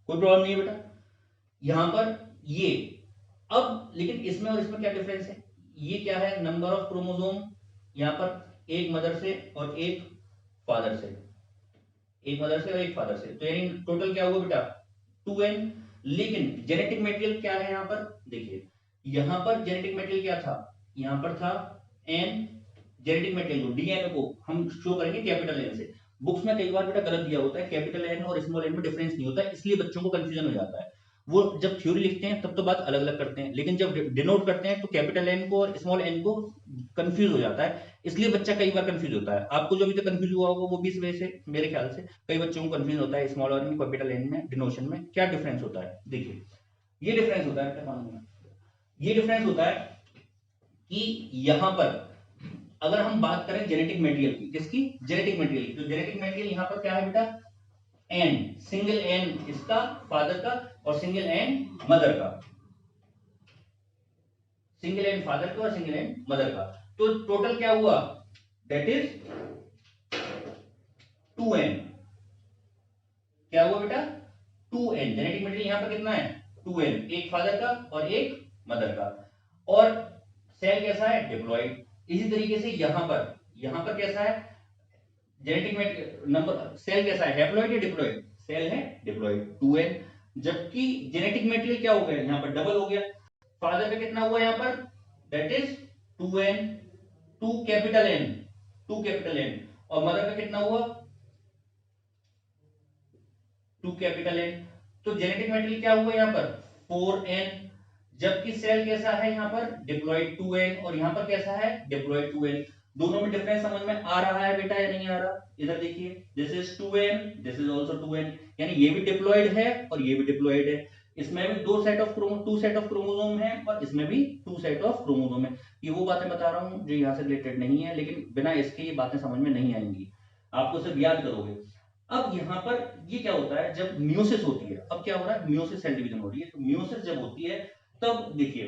कोई प्रॉब्लम नहीं है बेटा। यहां पर ये, अब लेकिन इसमें और इसमें क्या डिफरेंस है, ये क्या है, नंबर ऑफ क्रोमोसोम, यहां पर एक मदर से और एक फादर से, एक मदर से और एक फादर से, तो यानी टोटल क्या हुआ बेटा, 2n। लेकिन जेनेटिक मटेरियल क्या है यहां पर, देखिए यहां पर जेनेटिक मटेरियल क्या था, यहां पर था n, जेनेटिक मटेरियल को, डीएनए को हम शो करेंगे कैपिटल एन से। बुक्स में कई बार बेटा गलत दिया होता है, कैपिटल एन और स्मॉल एन में डिफरेंस नहीं होता है, इसलिए बच्चों को कंफ्यूजन हो जाता है। वो जब थ्योरी लिखते हैं तब तो बात अलग अलग करते हैं, लेकिन जब डिनोट करते हैं तो कैपिटल एन को और स्मॉल एन को कंफ्यूज हो जाता है, इसलिए बच्चा कई बार कंफ्यूज होता है। आपको जो अभी तक कंफ्यूज हुआ होगा वो भी इस वजह से, मेरे ख्याल से कई बच्चों को कंफ्यूज होता है स्मॉल एन कैपिटल एन में डिनोशन में क्या डिफरेंस होता है। देखिए ये डिफरेंस होता है, ये डिफरेंस होता है कि यहां पर अगर हम बात करें जेनेटिक मटेरियल की, किसकी, जेनेटिक मटेरियल की, तो जेनेटिक मटेरियल यहां पर क्या है बेटा, एन, सिंगल एन इसका फादर का और सिंगल एन मदर का, सिंगल एन फादर का और सिंगल एन मदर का, तो टोटल क्या हुआ, दैट इज 2n। क्या हुआ बेटा, 2n, जेनेटिक मटेरियल यहां पर कितना है, 2n, एक फादर का और एक मदर का, और सेल कैसा है, डिप्लॉइड। इसी तरीके से यहां पर कैसा है, जेनेटिक मटेरियल नंबर, सेल कैसा है, हैप्लॉइड या डिप्लॉइड, सेल है डिप्लॉइड, 2n। जबकि जेनेटिक मटेरियल क्या हो गया, यहां पर डबल हो गया, फादर का कितना हुआ यहां पर, that is 2n, 2 capital N, 2 capital N, और मदर का कितना हुआ, 2 कैपिटल N। तो जेनेटिक मटेरियल क्या हुआ यहां पर, 4n, जबकि सेल कैसा है यहां पर, डिप्लॉइड 2n, और यहां पर कैसा है, डिप्लॉइड 2n। दोनों में डिफरेंस समझ में आ रहा है बेटा या नहीं आ रहा, इधर देखिए, this is 2n, this is also 2n, यानी ये भी डिप्लॉइड है और ये भी डिप्लॉइड है। इसमें भी दो set of two set of chromosome है और इसमें भी टू सेट ऑफ क्रोमोसोम है। ये वो बातें बता रहा हूं जो यहां से रिलेटेड नहीं है, लेकिन बिना इसके ये बातें समझ में नहीं आएंगी, आपको सिर्फ याद करोगे। अब यहां पर ये क्या होता है, जब मियोसिस होती है, अब क्या हो रहा है, मियोसिस सेल डिवीजन हो रही है, तो मियोसिस जब होती है तब देखिए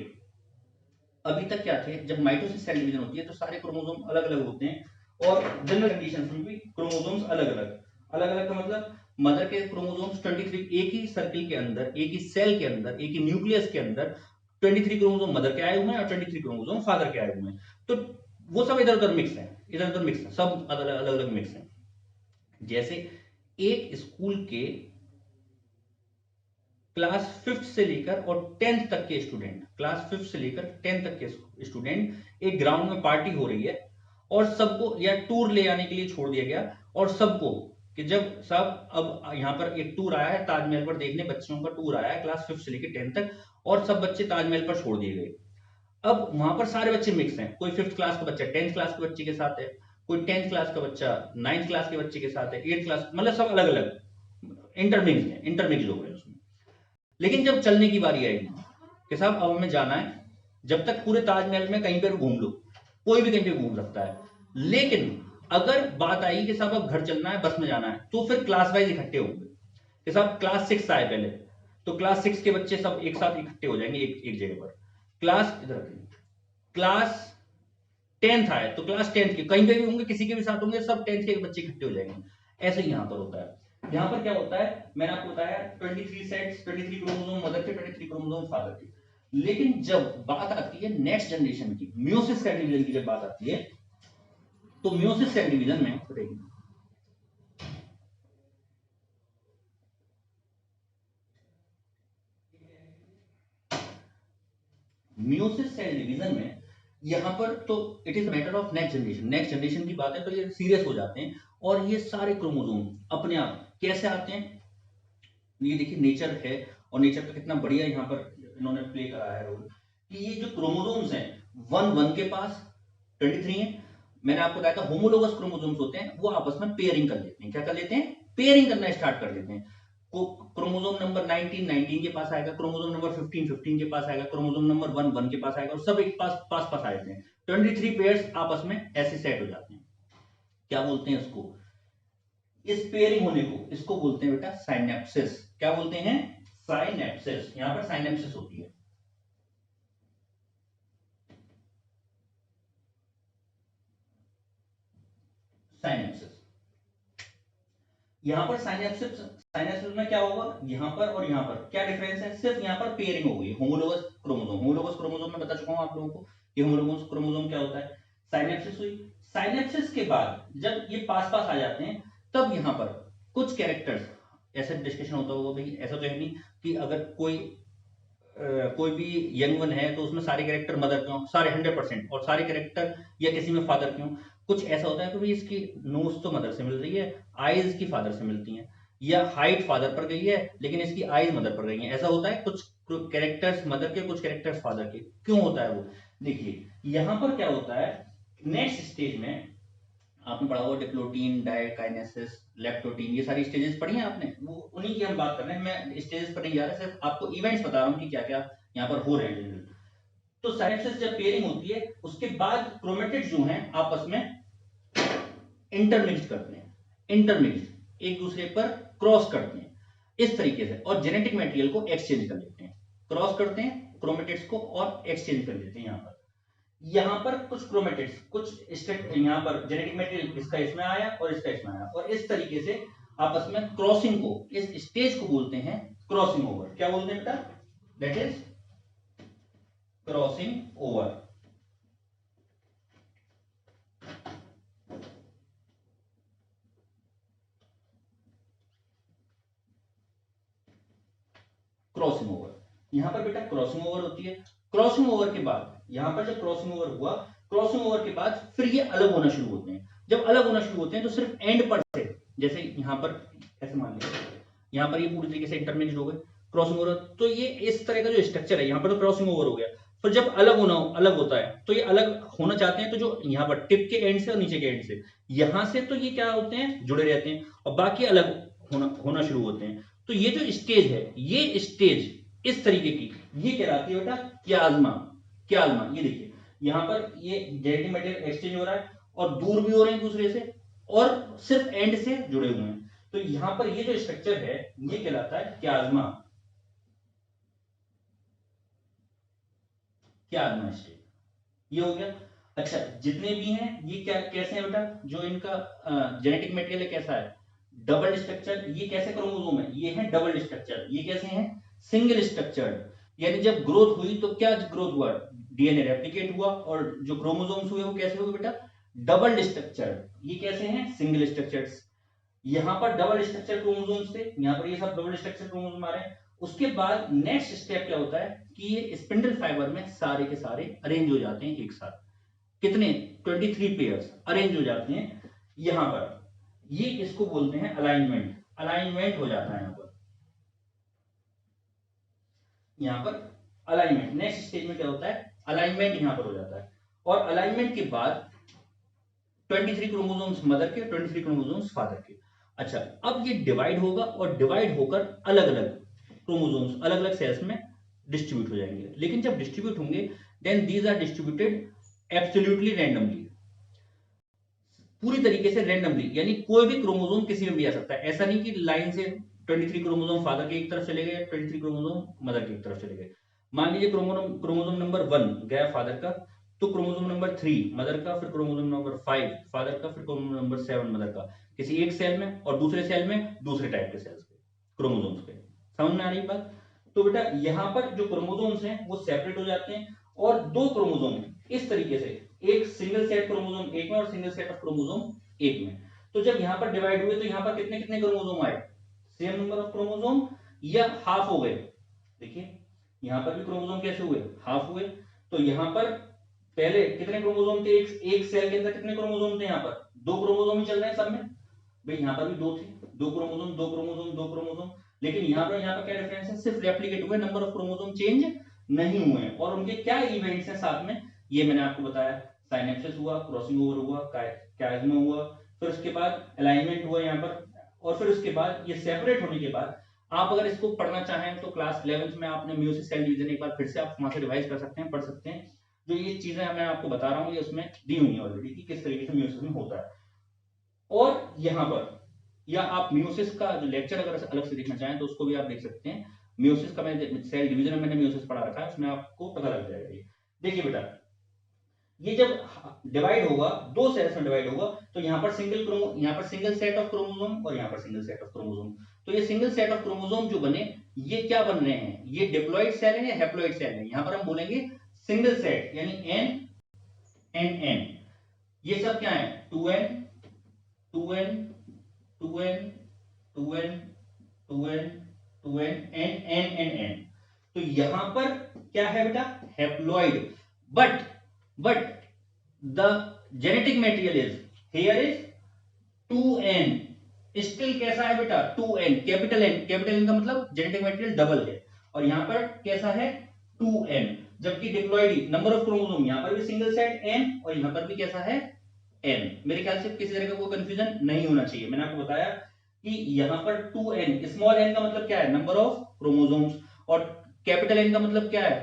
अभी तक क्या थे, जब माइटोसिस सेल डिवीजन होती है तो सारे क्रोमोसोम अलग अलग होते हैं, और जनरल कंडीशंस में भी क्रोमोसोम्स अलग अलग, अलग अलग का मतलब मदर के क्रोमोसोम्स 23 एक ही सर्किल के अंदर, एक ही सेल के अंदर, एक ही न्यूक्लियस के अंदर 23 क्रोमोसोम मदर के आए हुए हैं और 23 क्रोमोसोम फादर के आए हुए हैं। तो वो सब इधर उधर मिक्स है, इधर उधर मिक्स है, सब अलग अलग मिक्स है। जैसे एक स्कूल के क्लास 5th से लेकर और 10th तक के स्टूडेंट, क्लास 5th से लेकर 10th तक के स्टूडेंट एक ग्राउंड में पार्टी हो रही है और सबको या टूर ले आने के लिए छोड़ दिया गया, और सबको कि जब सब अब यहाँ पर एक टूर आया है ताजमहल पर देखने, बच्चों का टूर आया है क्लास 5th से लेकर 10th तक, और सब बच्चे ताजमहल पर छोड़ दिए गए। अब वहां पर सारे बच्चे मिक्स हैं, कोई 5th क्लास का बच्चा 10th क्लास के बच्चे के साथ है, कोई 10th क्लास का बच्चा 9th क्लास के बच्चे के साथ है, 8th क्लास, मतलब सब अलग अलग इंटरमिक्स है, इंटरमिक्स हो गए उसमें। लेकिन जब चलने की बारी आएगी कि साहब अब हमें जाना है, जब तक पूरे ताजमहल में कहीं पर घूम लो, कोई भी कहीं पे घूम सकता है, लेकिन अगर बात आई कि साहब अब घर चलना है, बस में जाना है, तो फिर क्लास वाइज इकट्ठे होंगे कि साहब क्लास 6 आए पहले, तो क्लास 6 के बच्चे सब एक साथ इकट्ठे हो जाएंगे एक जगह पर। क्लास इधर, क्लास 10th आए तो क्लास 10th के कहीं पे भी होंगे, किसी के भी साथ होंगे, सब 10th के बच्चे इकट्ठे हो जाएंगे। ऐसे ही यहां पर होता है। यहां पर क्या होता है, मैंने आपको बताया 23 सेट्स, 23 क्रोमोसोम मदर के, 23 क्रोमोसोम फादर के। लेकिन जब बात आती है नेक्स्ट जनरेशन की, मियोसिस सेल डिवीजन की जब बात आती है, तो मियोसिस सेल डिवीजन में मियोसिस सेल डिवीजन में यहां पर तो it is matter of next generation, next generation की बात है तो ये सीरियस हो जाते हैं, और ये सारे क्रोमोसोम अपने आप कैसे आते हैं, ये देखिए नेचर है, और नेचर का कितना बढ़िया यहाँ पर इन्होंने प्ले करा है रोल, कि ये जो क्रोमोसोम्स हैं, वन वन के पास 23 है, मैंने आपको बताया था होमोलोगस क्रोमोसोम्स होते हैं, वो आपस में पेयरिंग कर लेते हैं, क्या कर लेते हैं, पेयरिंग करना स्टार्ट कर लेते हैं। क्रोमोसोम नंबर 19 के पास आएगा, क्रोमोसोम नंबर 15 के पास आएगा, क्रोमोसोम नंबर 1 के पास आएगा, और सब एक पास पास पास आ जाते हैं, 23 पेयर्स आपस में ऐसे सेट हो जाते हैं। क्या बोलते हैं इसको, इस पेयरिंग होने को, इसको बोलते हैं बेटा साइनेप्सिस। क्या बोलते हैं, साइनेप्सिस। यहां पर साइनेप्सिस होती है, साइनेप्सिस। यहां पर साइनेप्सिस, साइनेप्सिस में क्या होगा, यहां पर और यहां पर क्या डिफरेंस है, सिर्फ यहां पर पेयरिंग हो गई, होमोलोगस क्रोमोसोम, होमोलोगस क्रोमोसोम में बता चुका हूं आप लोगों को कि होमोलोगस क्रोमोसोम क्या होता है। साइनेप्सिस हुई, साइनेप्सिस के बाद जब ये पास पास आ जाते हैं, तब यहां पर कुछ कैरेक्टर्स, ऐसा डिस्कशन होता होगा भाई, ऐसा तो है नहीं कि अगर कोई भी यंग वन है तो उसमें सारे कैरेक्टर मदर के हों, सारे 100%, और सारे कैरेक्टर या किसी में फादर के हों। कुछ ऐसा होता है कि भाई इसकी नोज तो मदर से मिल रही है, आईज की फादर से मिलती हैं, या हाइट फादर पर गई है लेकिन इसकी आईज मदर पर गई हैं, ऐसा होता है। कुछ कैरेक्टर्स मदर के, कुछ कैरेक्टर्स फादर के, क्यों होता है वो, देखिए यहां पर क्या होता है, नेक्स्ट स्टेज में आपने पढ़ा होगा डिप्लोटीन, डायकाइनेसिस, लेप्टोटीन, ये सारी स्टेजेस पढ़ी हैं आपने, वो उन्हीं की हम बात कर रहे हैं, मैं स्टेजेस पर नहीं जा रहा, सिर्फ आपको इवेंट्स बता रहा हूं कि क्या क्या यहाँ पर हो रहे हैं जनरल। तो साइनेप्सिस जब पेयरिंग होती है, उसके बाद क्रोमेटिड्स जो हैं आपस में इंटरमिक्स करते हैं, इंटरमिक्स एक दूसरे पर क्रॉस करते हैं इस तरीके से, और जेनेटिक मटेरियल को एक्सचेंज कर लेते हैं, क्रॉस करते हैं क्रोमेटिड्स को और एक्सचेंज कर लेते हैं। यहाँ पर कुछ क्रोमेटिड्स, कुछ यहाँ पर जेनेटिक मटेरियल इसका इसमें आया और इसका इसमें आया, और इस तरीके से आपस में क्रॉसिंग को, इस स्टेज को बोलते हैं क्रॉसिंग ओवर। क्या बोलते हैं बेटा, that is crossing over. Crossing over, यहां पर बेटा क्रॉसिंग ओवर होती है। क्रॉसिंग ओवर के बाद, यहां पर जब क्रॉसिंग ओवर हुआ, क्रॉसिंग ओवर के बाद फिर ये अलग होना शुरू होते हैं। जब अलग होना शुरू होते हैं तो सिर्फ एंड पर से, जैसे यहां पर ऐसे मान लीजिए, यहां पर ये पूरी तरीके से इंटरमिक्स्ड हो गए, क्रॉसिंग ओवर, तो ये इस तरह का जो स्ट्रक्चर है, यहां पर तो क्रॉसिंग ओवर हो गया। फिर जब अलग होता है तो ये अलग होना चाहते हैं, तो जो यहाँ पर टिप के एंड से और नीचे के एंड से, यहां से तो ये क्या होते हैं, जुड़े रहते हैं, और बाकी अलग होना शुरू होते हैं। तो ये जो स्टेज है, ये स्टेज इस तरीके की, ये कहलाती है बेटा क्याज्मा। क्याज्मा, ये देखिए यहां पर ये जेनेटिक मटेरियल एक्सचेंज हो रहा है, और दूर भी हो रहे हैं दूसरे से, और सिर्फ एंड से जुड़े हुए हैं। तो यहां पर ये जो स्ट्रक्चर है, ये कहलाता है क्याज्मा, क्याज्मा स्टेज। ये हो गया। अच्छा, जितने भी हैं ये क्या कैसे हैं बेटा, जो इनका जेनेटिक मटेरियल है कैसा है, डबल स्ट्रक्चर। ये कैसे क्रोमोसोम है, ये है डबल स्ट्रक्चर। ये कैसे हैं, सिंगल स्ट्रक्चर्ड। यानी जब ग्रोथ हुई तो क्या ग्रोथ हुआ, डीएनए रेप्लिकेट हुआ, और जो क्रोमोसोम्स हुए वो कैसे हुए बेटा, डबल स्ट्रक्चर्ड। ये कैसे हैं, सिंगल स्ट्रक्चर्ड। यहाँ पर डबल स्ट्रक्चर क्रोमोसोम्स थे, यहाँ पर ये सब डबल स्ट्रक्चर क्रोमोसोम आ रहे हैं। उसके बाद नेक्स्ट स्टेप क्या होता है कि ये स्पिंडल फाइबर में सारे के सारे अरेंज हो जाते हैं एक साथ। कितने, 23 पेयर्स अरेंज हो जाते हैं यहां पर। ये इसको बोलते हैं अलाइनमेंट। अलाइनमेंट हो जाता है यहां पर, यहां पर अलाइनमेंट। नेक्स्ट स्टेज में क्या होता है, अलाइनमेंट यहां पर हो जाता है। और अलाइनमेंट के बाद 23 क्रोमोसोम्स मदर के, 23 क्रोमोसोम्स फादर के। अच्छा, अब ये डिवाइड होगा और डिवाइड होकर अलग अलग क्रोमोसोम्स अलग अलग सेल्स में डिस्ट्रीब्यूट हो जाएंगे। लेकिन जब डिस्ट्रीब्यूट होंगे then these are distributed absolutely randomly, पूरी तरीके से रैंडमली। यानी कोई भी क्रोमोसोम किसी में भी आ सकता है। ऐसा नहीं कि लाइन से 23 क्रोमोसोम फादर के एक तरफ चले गए, 23 क्रोमोसोम मदर की एक तरफ चले गए। मान लीजिए क्रोमोसोम क्रोमोसोम नंबर 1 गया फादर का, तो क्रोमोसोम नंबर 3 मदर का, फिर क्रोमोसोम नंबर 5 फादर का, फिर क्रोमोसोम नंबर 7 मदर का, किसी एक सेल में, और दूसरे सेल में दूसरे टाइप के सेल्स के क्रोमोसोम्स के। समझ में आ रही बात। तो बेटा यहां पर जो क्रोमोसोम्स हैं वो सेपरेट हो जाते हैं, और दो क्रोमोसोम इस तरीके से, एक सिंगल सेट क्रोमोसोम एक में और सिंगल सेट ऑफ क्रोमोसोम एक में। तो जब यहां पर डिवाइड हुए तो यहां पर कितने कितने क्रोमोसोम आए, सेम नंबर ऑफ क्रोमोसोम, या हाफ हो गए। देखिए यहां पर भी क्रोमोसोम कैसे हुए, हाफ हुए। तो यहां पर पहले कितने क्रोमोसोम थे, एक सेल के अंदर कितने क्रोमोसोम थे, यहां पर दो क्रोमोसोम ही चल रहे हैं सब में। भाई यहां पर भी दो थे, दो क्रोमोसोम दो क्रोमोसोम दो क्रोमोसोम। लेकिन यहां पर क्या डिफरेंस है, सिर्फ रेप्लिकेट हुए, नंबर ऑफ क्रोमोसोम चेंज नहीं हुए। और उनके क्या इवेंट्स हैं साथ में, ये मैंने आपको बताया। साइनेप्सिस हुआ, क्रॉसिंग ओवर हुआ, chiasma हुआ, फिर उसके बाद अलाइनमेंट हुआ यहाँ पर, और फिर उसके बाद ये सेपरेट होने के बाद, आप अगर इसको पढ़ना चाहें तो क्लास 11th में आपने म्यूसिस सेल डिवीजन एक बार फिर से आप वहां से रिवाइज कर सकते हैं, पढ़ सकते हैं। जो ये चीजें मैं आपको बता रहा हूँ ये उसमें दी हुई है ऑलरेडी कि किस तरीके से म्यूसिस में होता है। और यहाँ पर, या आप म्यूसिस का जो लेक्चर अगर अलग से देखना चाहें तो उसको भी आप देख सकते हैं। म्यूसिस का मैंने सेल डिवीजन में मैंने म्यूसिस पढ़ा रखा है, उसमें आपको पता लग जाएगा। ये देखिए बेटा, ये जब डिवाइड होगा, दो सेल्स में डिवाइड होगा, तो यहाँ पर सिंगल सेट ऑफ क्रोमोसोम और यहाँ पर सिंगल सेट ऑफ क्रोमोसोम। तो ये सिंगल सेट ऑफ क्रोमोसोम जो बने, ये क्या बन रहे हैं, ये डिप्लॉइड सेल है या हैप्लॉइड सेल है। यहाँ पर हम बोलेंगे सिंगल सेट, यानी एन एन एन। ये सब क्या है, 2n 2n 2n 2n 2n 2n N N N N. तो यहां पर क्या है बेटा, haploid. But the genetic material is here is 2n। Still कैसा है बेटा, 2n, capital N. Capital N का मतलब जेनेटिक मटेरियल डबल है, और यहां पर कैसा है, 2n। जबकि डिप्लॉइड नंबर ऑफ क्रोमोसोम, यहां पर भी सिंगल सेट n और यहां पर भी कैसा है, n। मेरे ख्याल से किसी तरह का कोई कंफ्यूजन नहीं होना चाहिए। मैंने आपको बताया कि यहां पर 2n, स्मॉल n का मतलब क्या है, नंबर ऑफ क्रोमोसोम्स, और कैपिटल N का मतलब क्या है,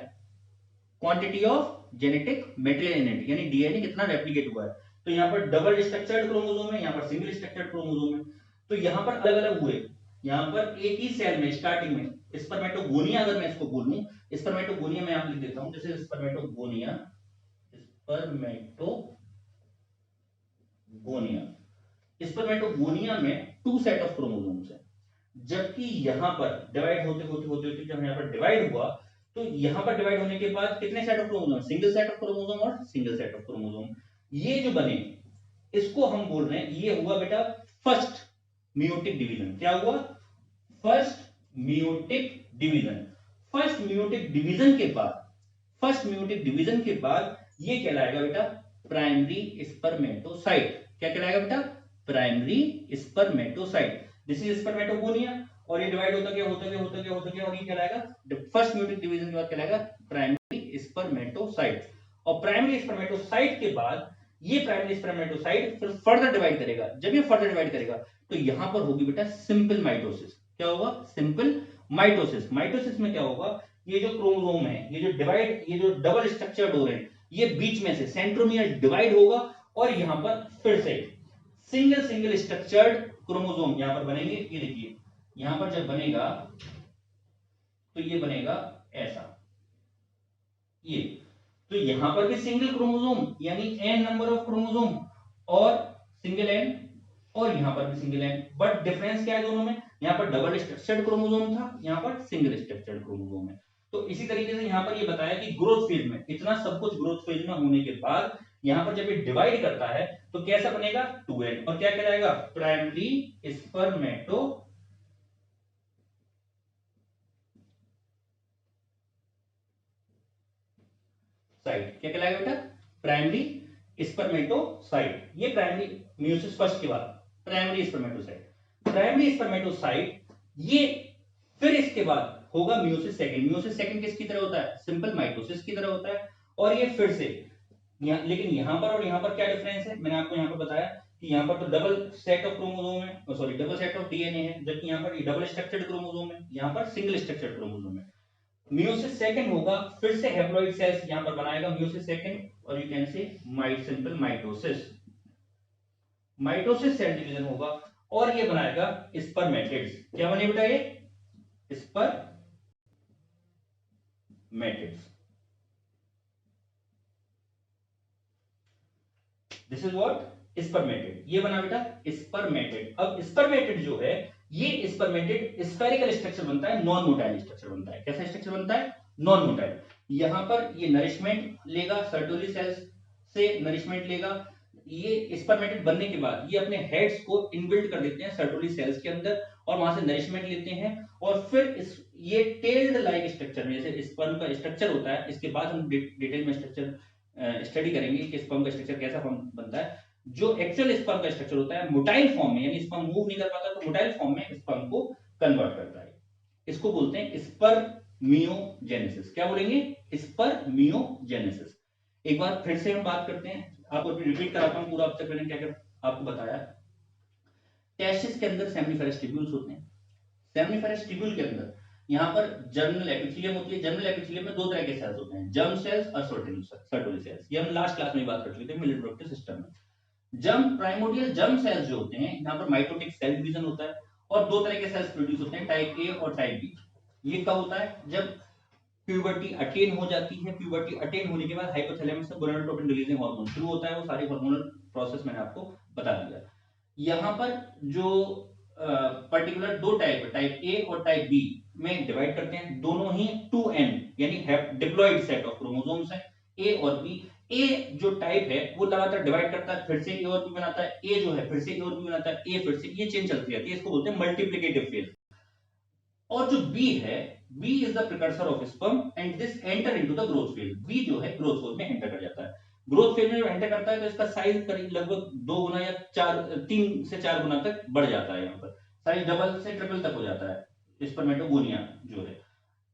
quantity of genetic material in it, यानी डीएनए कितना रेप्लिकेट हुआ है। तो यहाँ पर डबल स्ट्रक्चर्ड क्रोमोसोम है, यहाँ पर सिंगल स्ट्रक्चर्ड क्रोमोसोम है। तो यहाँ पर अलग अलग हुए। यहाँ पर एक ही सेल में स्टार्टिंग में स्पर्मेटोगोनिया, अगर मैं इसको बोलूं, स्पर्मेटोगोनिया मैं यहाँ लिख देता हूं, जैसे स्पर्मेटोगोनिया, स्पर्मेटोगोनिया में टू सेट ऑफ क्रोमोसोम्स है। जबकि यहां पर डिवाइड होते होते होते होते जब यहां पर डिवाइड हुआ, तो यहां पर डिवाइड होने के बाद कितने set of chromosome, single set of chromosome और सिंगल सेट ऑफ क्रोमोसोम। ये जो बने, इसको हम बोल रहे हैं, ये हुआ बेटा फर्स्ट मियोटिक डिवीजन। क्या हुआ, first meiotic division. First meiotic division के बाद, फर्स्ट मियोटिक डिवीजन के बाद ये कहलाएगा बेटा प्राइमरी स्पर्मेटोसाइट। क्या कहलाएगा बेटा, primary spermatocyte. This is spermatogonia, और ये डिवाइड होता गया होता गया होता गया होता गया, और ये कहलाएगा फर्स्ट म्यूटिक डिवीजन के बाद कहलाएगा प्राइमरी स्पर्मेटोसाइट। और प्राइमरी स्पर्मेटोसाइट के बाद ये प्राइमरी स्पर्मेटोसाइट फिर फर्दर डिवाइड करेगा। जब ये फर्दर डिवाइड करेगा तो यहां पर होगी बेटा सिंपल माइटोसिस। क्या होगा, सिंपल माइटोसिस। माइटोसिस में क्या होगा, ये जो क्रोमोसोम है, ये जो डिवाइड, ये जो डबल स्ट्रक्चर्ड हो रहे हैं, ये बीच में से सेंट्रोमियर डिवाइड होगा, और यहां पर फिर से सिंगल सिंगल स्ट्रक्चर्ड क्रोमोसोम यहां पर बनेंगे। ये देखिए यहां पर जब बनेगा तो ये बनेगा ऐसा, ये। तो यहां पर भी सिंगल क्रोमोसोम यानी n नंबर ऑफ क्रोमोसोम और सिंगल n, और यहां पर भी सिंगल n, बट डिफरेंस क्या है दोनों में, यहां पर डबल स्ट्रक्चर्ड क्रोमोसोम था, यहां पर सिंगल स्ट्रक्चर्ड क्रोमोसोम है। तो इसी तरीके से यहां पर ये बताया कि ग्रोथ फेज में, इतना सब कुछ ग्रोथ फेज में होने के बाद यहां पर जब ये डिवाइड करता है तो कैसा बनेगा 2n, और क्या कहलाएगा प्राइमरी स्पर्मेटो साइट। क्या कहलाएगा बेटा प्राइमरी स्पर्मेटोसाइट। ये प्राइमरी मियोसिस फर्स्ट के बाद प्राइमरी स्पर्मेटोसाइट, प्राइमरी स्पर्मेटोसाइट। ये फिर इसके बाद होगा मियोसिस सेकंड। मियोसिस सेकंड किसकी तरह होता है, सिंपल माइटोसिस की तरह होता है। और ये फिर से लेकिन यहां पर और यहां पर क्या डिफरेंस है, मैंने आपको यहां पर बताया कि यहां पर तो डबल सेट ऑफ क्रोमोसोम है, sorry double set of DNA है, जबकि यहां पर डबल स्ट्रक्चर्ड क्रोमोसोम है, यहां पर सिंगल स्ट्रक्चर्ड क्रोमोसोम है। मियोसिस सेकंड होगा, फिर से हैप्लॉइड सेल्स यहां पर बनाएगा मियोसिस सेकंड, और you can say simple mitosis, mitosis cell division होगा, और ये बनाएगा स्पर्मेटिड्स। क्या बने बेटा ये spermatids. This is what spermatid, ये बना बेटा स्पर्मेटिड। अब स्पर्मेटिड जो है ये स्पर्मेटिड स्फेरिकल स्ट्रक्चर बनता है, नॉन मोटाइल स्ट्रक्चर बनता है। कैसा स्ट्रक्चर बनता है, नॉन मोटाइल। यहां पर ये नरिशमेंट लेगा, सर्टोली सेल्स से नरिशमेंट लेगा। ये स्पर्मेटिड बनने के बाद ये अपने हेड्स को इनबिल्ट कर देते हैं सर्टोली सेल्स के अंदर, और वहां से नरिशमेंट लेते हैं, और फिर ये टेल्ड लाइक स्ट्रक्चर में, जैसे स्पर्म का स्ट्रक्चर होता है, इसके बाद हम डिटेल में स्ट्रक्चर स्टडी करेंगे कि स्पर्म का स्ट्रक्चर कैसा फॉर्म बनता है। जो एक्चुअल स्पर्म का स्ट्रक्चर होता है मोटाइल फॉर्म में, यानी स्पर्म मूव नहीं कर पाता तो मोटाइल फॉर्म में स्पर्म को कन्वर्ट करता है। इसको बोलते हैं स्पर्मियोजेनेसिस। क्या बोलेंगे, स्पर्मियोजेनेसिस। एक बार फिर से हम बात करते हैं, आपको रिपीट कराता हूं पूरा अब तक मैंने क्या क्या आपको बताया। टेस्टिस के अंदर सेमिनिफेरस ट्यूब्यूल्स होते हैं। सेमिनिफेरस ट्यूब्यूल के अंदर यहाँ पर जर्मिनल एपिथेलियम होती है। जर्मिनल एपिथेलियम में दो तरह के सेल्स होते हैं, जर्म सेल्स और सर्टोली सेल्स। ये हम लास्ट क्लास में बात कर चुके थे मिलियन प्रोडक्टिव सिस्टम में। जर्म प्राइमोर्डियल जर्म सेल्स जो होते हैं, यहाँ पर माइटोटिक सेल डिवीजन होता है, और दो तरह के सेल्स प्रोड्यूस होते हैं, टाइप ए और टाइप बी। ये कब होता है, जब प्यूबर्टी अटेन हो जाती है। प्यूबर्टी अटेन होने के बाद हाइपोथैलेमस से गोनाडोट्रोपिन रिलीजिंग हार्मोन शुरू होता है। वो सारे हार्मोनल प्रोसेस मैंने आपको बता दिया। यहाँ पर जो पर्टिकुलर दो टाइप, टाइप ए और टाइप बी में डिवाइड करते हैं। दोनों ही 2n यानी डिप्लॉइड सेट ऑफ क्रोमोसोम्स हैं, ए और बी। ए जो टाइप है वो लगातार डिवाइड करता है, फिर से ए और बी बनाता है, ए जो है फिर से ए और बी बनाता है, ए फिर से, ये चेंज चलती रहती है। इसको बोलते हैं मल्टीप्लिकेटिव फेज। और जो बी है, B is the precursor of sperm and this enter into the growth phase. B जो है ग्रोथ फेज में एंटर कर जाता है। ग्रोथ फेज में जब एंटर करता है तो इसका साइज करीब लगभग 2 गुना या 3 से 4 गुना तक बढ़ जाता है। यहाँ पर साइज डबल से ट्रिपल तक हो जाता है स्पर्मेटोगोनिया जो है।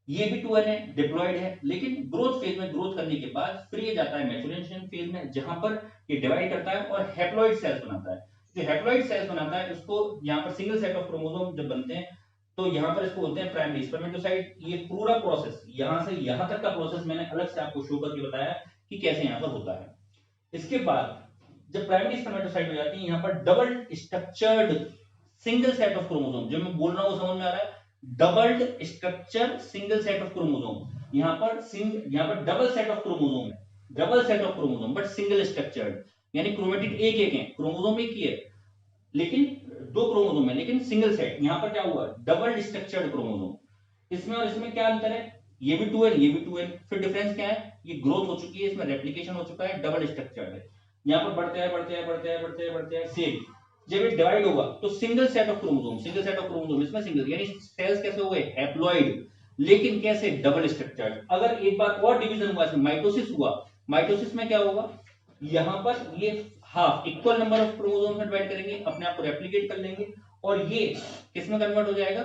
ये भी 2n है, डिप्लॉयड है, लेकिन ग्रोथ फेज में ग्रोथ करने के बाद फिर ये जाता है मैच्योरेशन फेज में, जहां पर ये डिवाइड करता है और हैप्लॉइड सेल्स बनाता है। जो हैप्लॉइड सेल्स बनाता है उसको यहाँ पर सिंगल सेट ऑफ क्रोमोसोम जब बनते हैं तो यहाँ पर इसको बोलते हैं प्राइमरी स्पर्मेटोसाइट। ये पूरा प्रोसेस यहां से यहां तक का प्रोसेस मैंने अलग से आपको शो करके बताया कि कैसे यहाँ पर होता है। इसके बाद जब प्राइमरी स्पर्मेटोसाइट हो जाती है, यहाँ पर double structured single set of chromosome, जो मैं बोल रहा हूं समझ में आ रहा है, doubled structure single set of chromosome. यहाँ पर डबल सेट ऑफ क्रोमोसोम है, double set of chromosome but single structured, यानी क्रोमेटिड एक एक है, क्रोमोसोम एक ही है लेकिन दो क्रोमोसोम है लेकिन सिंगल सेट। यहाँ पर क्या हुआ, डबल स्ट्रक्चर्ड क्रोमोसोम। इसमें और इसमें क्या अंतर है, ये भी 2n ये भी 2n। फिर डिफरेंस क्या है, ये ग्रोथ हो चुकी है, इसमें रेप्लिकेशन हो चुका है, डबल स्ट्रक्चर्ड है। यहाँ पर बढ़ते हैं बढ़ते हैं बढ़ते हैं बढ़ते हैं बढ़ते हैं सेम। जब ये डिवाइड होगा तो single set of chromosome, single set of chromosome, इसमें सिंगल, यानी सेल्स कैसे हो गए, हैप्लॉइड, लेकिन कैसे, डबल स्ट्रक्चर्ड। अगर एक बार और डिवीजन हुआ, इसमें माइटोसिस हुआ, माइटोसिस में क्या होगा, यहां पर ये half equal number of chromosome में डिवाइड करेंगे, अपने आप को रेप्लिकेट कर लेंगे, और ये किसमें कन्वर्ट हो जाएगा,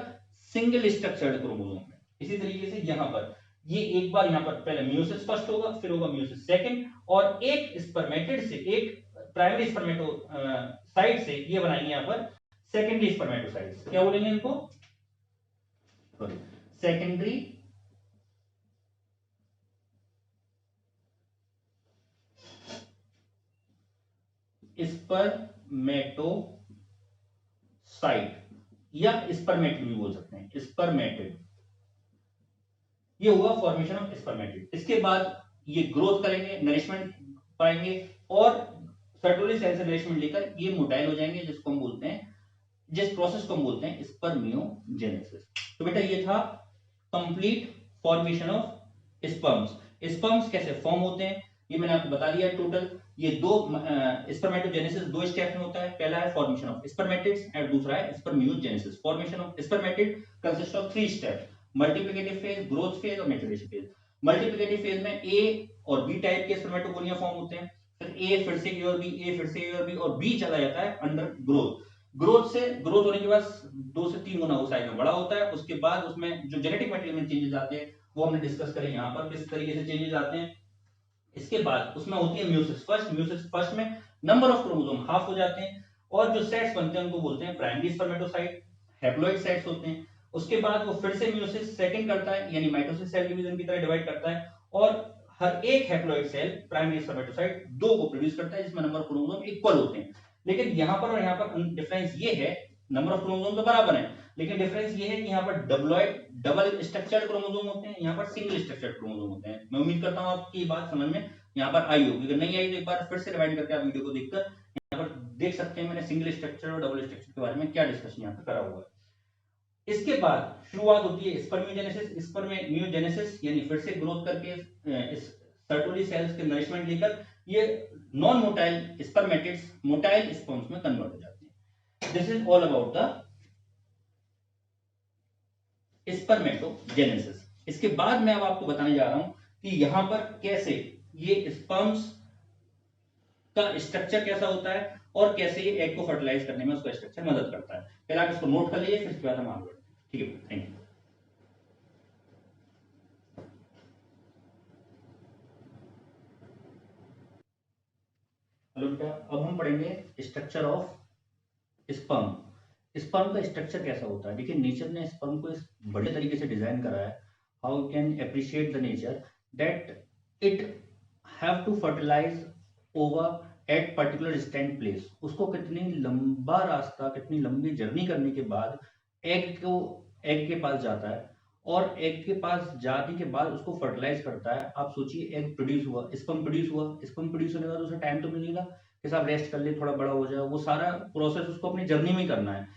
सिंगल स्ट्रक्चर्ड क्रोमोसोम में। इसी तरीके से यहां पर ये एक बार यहां पर पहले मियोसिस फर्स्ट होगा, फिर होगा मियोसिस सेकंड, और एक स्पर्मेटिड से, एक प्राइमरी स्पर्मेटोसाइट से ये बनाएंगे यहां पर सेकेंडरी स्पर्मेटोसाइट्स। क्या बोलेंगे इनको, सेकेंडरी स्पर्मेटोसाइट या स्पर्मेटिड भी बोल सकते हैं, स्पर्मेटिड। ये हुआ फॉर्मेशन ऑफ स्पर्मेटिड। इसके बाद ये ग्रोथ करेंगे, नरिशमेंट पाएंगे और सर्टोली सेल से नरिशमेंट लेकर ये मोटाइल हो जाएंगे, जिसको हम बोलते हैं, जिस प्रोसेस को हम बोलते हैं स्पर्मियोजेनेसिस। तो बेटा ये था complete formation of sperms. Sperms कैसे फॉर्म होते हैं ये मैंने आपको बता दिया टोटल। ये दो स्पर्मेटोजेनेसिस दो स्टेप में होता है। पहला है फॉर्मेशन ऑफ स्पर्मेटिड्स और दूसरा है spermiogenesis. Formation of spermatid consist of 3 step, multiplicative phase, growth phase और मैच्योरेशन फेज। मल्टीप्लिकेटिव फेज में ए और बी टाइप के स्पर्मेटोगोनिया फॉर्म होते हैं, फिर ए फिर से ए और बी, ए फिर से ए और बी, और बी चला जाता है अंडर ग्रोथ। ग्रोथ होने के बाद 2 से 3 गुना वो साइज में बड़ा होता है। उसके बाद उसमें जो जेनेटिक मटेरियल में चेंजेस आते हैं वो हमने डिस्कस करें यहाँ पर किस तरीके से चेंजेस आते हैं। इसके बाद उसमें होती है म्यूसिस फर्स्ट में नंबर ऑफ क्रोमोसोम हाफ हो जाते हैं और जो सेट्स बनते हैं उनको बोलते हैं प्राइमरी स्पर्मेटोसाइट, हैप्लॉइड सेट्स होते हैं। उसके बाद वो फिर से म्यूसिस सेकंड करता है, यानी माइटोसिस सेल डिवीजन की तरह डिवाइड करता है और हर एक हैप्लॉइड सेल प्राइमरी स्पर्मेटोसाइट 2 को प्रोड्यूस करता है जिसमें नंबर ऑफ क्रोमोसोम इक्वल होते हैं। लेकिन यहाँ पर और यहाँ पर डिफरेंस ये है, नंबर ऑफ क्रोमोसोम तो बराबर है लेकिन डिफरेंस ये है कि यहाँ पर डबल स्ट्रक्चर्ड क्रोमोसोम होते हैं, यहाँ पर सिंगल स्ट्रक्चर्ड क्रोमोसोम होते हैं। मैं उम्मीद करता हूँ आपकी ये बात समझ में यहाँ पर आई होगी। अगर नहीं आई तो एक बार फिर से रिवाइंड करके आप वीडियो को देखकर यहाँ पर देख सकते हैं मैंने सिंगल स्ट्रक्चर और डबल स्ट्रक्चर के बारे में क्या डिस्कशन यहाँ पर करा हुआ है। इसके बाद शुरुआत होती है स्पर्मियोजेनेसिस। स्पर्मियोजेनेसिस यानी फिर से ग्रोथ करके इस सर्टोली सेल्स के नरिशमेंट लेकर ये non motile spermatids motile sperms में कन्वर्ट हो जाते हैं। This is all about the spermatogenesis. इसके बाद मैं अब आपको बताने जा रहा हूं कि यहां पर कैसे ये स्पर्म्स का स्ट्रक्चर कैसा होता है और कैसे ये एग को फर्टिलाइज करने में उसका स्ट्रक्चर मदद करता है। पहले आप इसको नोट कर लीजिए, फिर इसके बाद हम आगे बढ़ते हैं। ठीक है, थैंक यू। हेलो बेटा, अब हम पढ़ेंगे स्ट्रक्चर ऑफ स्पर्म। स्पर्म का स्ट्रक्चर कैसा होता है। देखिए नेचर ने स्पर्म को इस बड़े तरीके से डिजाइन करा है, how you can appreciate the nature that it have to fertilize over at particular stand place. उसको कितनी लंबा रास्ता, कितनी लंबी जर्नी करने के बाद एग के पास जाता है और एग के पास जाने के बाद उसको फर्टिलाइज करता है। आप सोचिए एग प्रोड्यूस हुआ, स्पर्म प्रोड्यूस हुआ, स्पर्म प्रोड्यूस होने के बाद उसे टाइम तो मिलेगा कि साहब रेस्ट कर ले, थोड़ा बड़ा हो जाए। वो सारा प्रोसेस उसको अपनी जर्नी में ही करना है।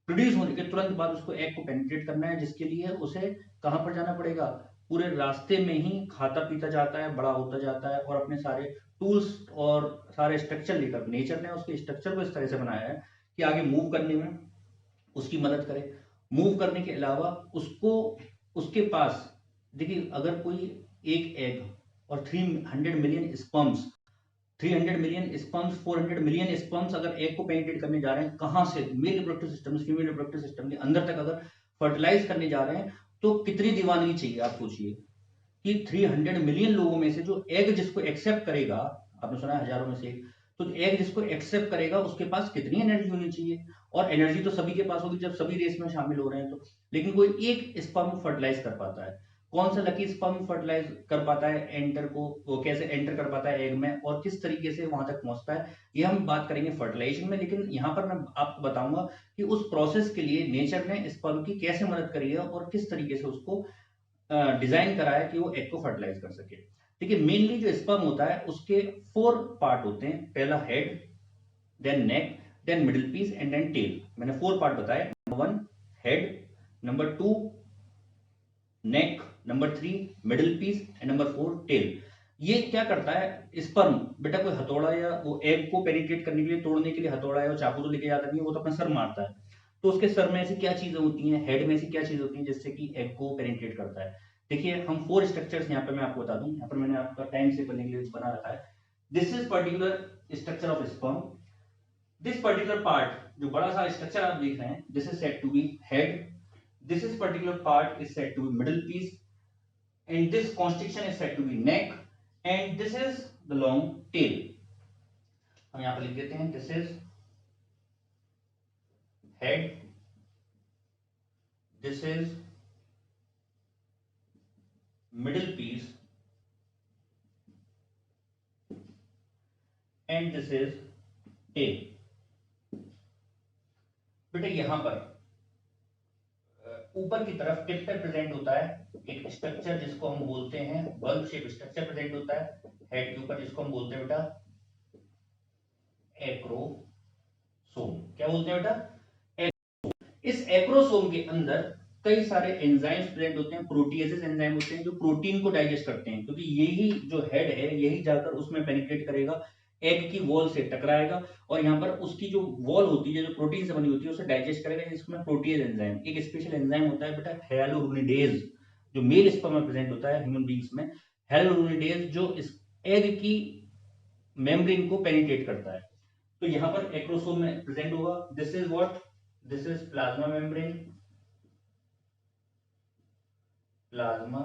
प्रोड्यूस होने के तुरंत बाद उसको एग को पेनिट्रेट करना है, जिसके लिए उसे कहां पर जाना पड़ेगा, पूरे रास्ते में ही खाता पीता जाता है, बड़ा होता जाता है और अपने सारे टूल्स और सारे स्ट्रक्चर लेकर, नेचर ने उसके स्ट्रक्चर को इस तरह से बनाया है कि आगे मूव करने में उसकी मदद करे। मूव करने के अलावा उसको उसके पास, देखिए अगर कोई एक एग और 300 million sperms, 300 million sperms, 400 million sperms अगर एग को पेनिट्रेट करने जा रहे हैं, कहां से, male reproductive system, female reproductive system के अंदर तक अगर फर्टिलाइज करने जा रहे हैं, तो कितनी दीवानगी चाहिए आप सोचिए कि 300 मिलियन लोगों में से जो एग जिसको एक्सेप्ट करेगा, आपने सुना है हजारों में से एक, तो एग जिसको एक्सेप्ट करेगा उसके पास कितनी एनर्जी होनी चाहिए। और एनर्जी तो सभी के पास होगी जब सभी रेस में शामिल हो रहे हैं तो, लेकिन कोई एक स्पर्म फर्टिलाइज कर पाता है। कौन सा लकी स्पर्म फर्टिलाइज कर पाता है एंटर को, वो कैसे एंटर कर पाता है एग में और किस तरीके से वहां तक पहुंचता है, ये हम बात करेंगे फर्टिलाइजेशन में। लेकिन यहाँ पर मैं आपको बताऊंगा कि उस प्रोसेस के लिए नेचर ने स्पर्म की कैसे मदद करी है और किस तरीके से उसको डिजाइन करा है कि वो एग को फर्टिलाइज कर सके। देखिए मेनली जो स्पर्म होता है उसके 4 पार्ट होते हैं। पहला head, then neck, then middle piece and then tail. मैंने 4 पार्ट बताए। Number 1 head, number 2 neck, number 3 middle piece and number 4 tail. ये क्या करता है स्पर्म, बेटा कोई हथौड़ा या वो एग को पेनिट्रेट करने के लिए, तोड़ने के लिए हथौड़ा या चाकू तो लेके जाता नहीं है, वो तो अपना सर मारता है। तो उसके सर में ऐसी क्या चीजें होती हैं, हेड में ऐसी क्या चीज होती है जिससे कि एग को पेनिट्रेट करता है। देखिए हम 4 स्ट्रक्चर्स यहाँ पे मैं आपको बता दूं, यहाँ पर मैंने आपका टाइम से करने के लिए बना रखा है। This is particular structure of sperm. This particular part, जो बड़ा सा स्ट्रक्चर आप देख रहे हैं, this is said to be head, this is particular part is said to be middle piece, and this constriction is said to be neck, and this is the long tail. हम यहाँ पर लिख देते हैं this is head, this is middle piece, and this is tail. बेटा यहाँ पर ऊपर की तरफ टिप पे प्रेजेंट होता है एक स्ट्रक्चर जिसको हम बोलते हैं बल्ब शेप स्ट्रक्चर प्रेजेंट होता है हेड के ऊपर, जिसको हम बोलते हैं बेटा एक्रोसोम। क्या बोलते हैं बेटा? इस एक्रोसोम के अंदर कई सारे एंजाइम्स प्रेजेंट होते हैं, प्रोटीएसेस एंजाइम होते हैं जो प्रोटीन को डाइजेस्ट करते हैं, क्योंकि यही जो हेड है यही जाकर उसमें पेनिट्रेट करेगा, एग की वॉल से टकराएगा और यहाँ पर उसकी जो वॉल होती है जो प्रोटीन से बनी होती है उसे डाइजेस्ट करेगा, जिसमें प्रोटीएज एंजाइम, एक स्पेशल एंजाइम होता है बेटा हेलोरोनिडेज, जो मेल स्पर्म में प्रेजेंट होता है ह्यूमन बींग्स में, हेलोरोनिडेज जो इस एग की मेम्ब्रेन को पेनिट्रेट करता है। तो यहाँ पर एक्रोसोम में प्रेजेंट होगा। This is what, this is plasma membrane, plasma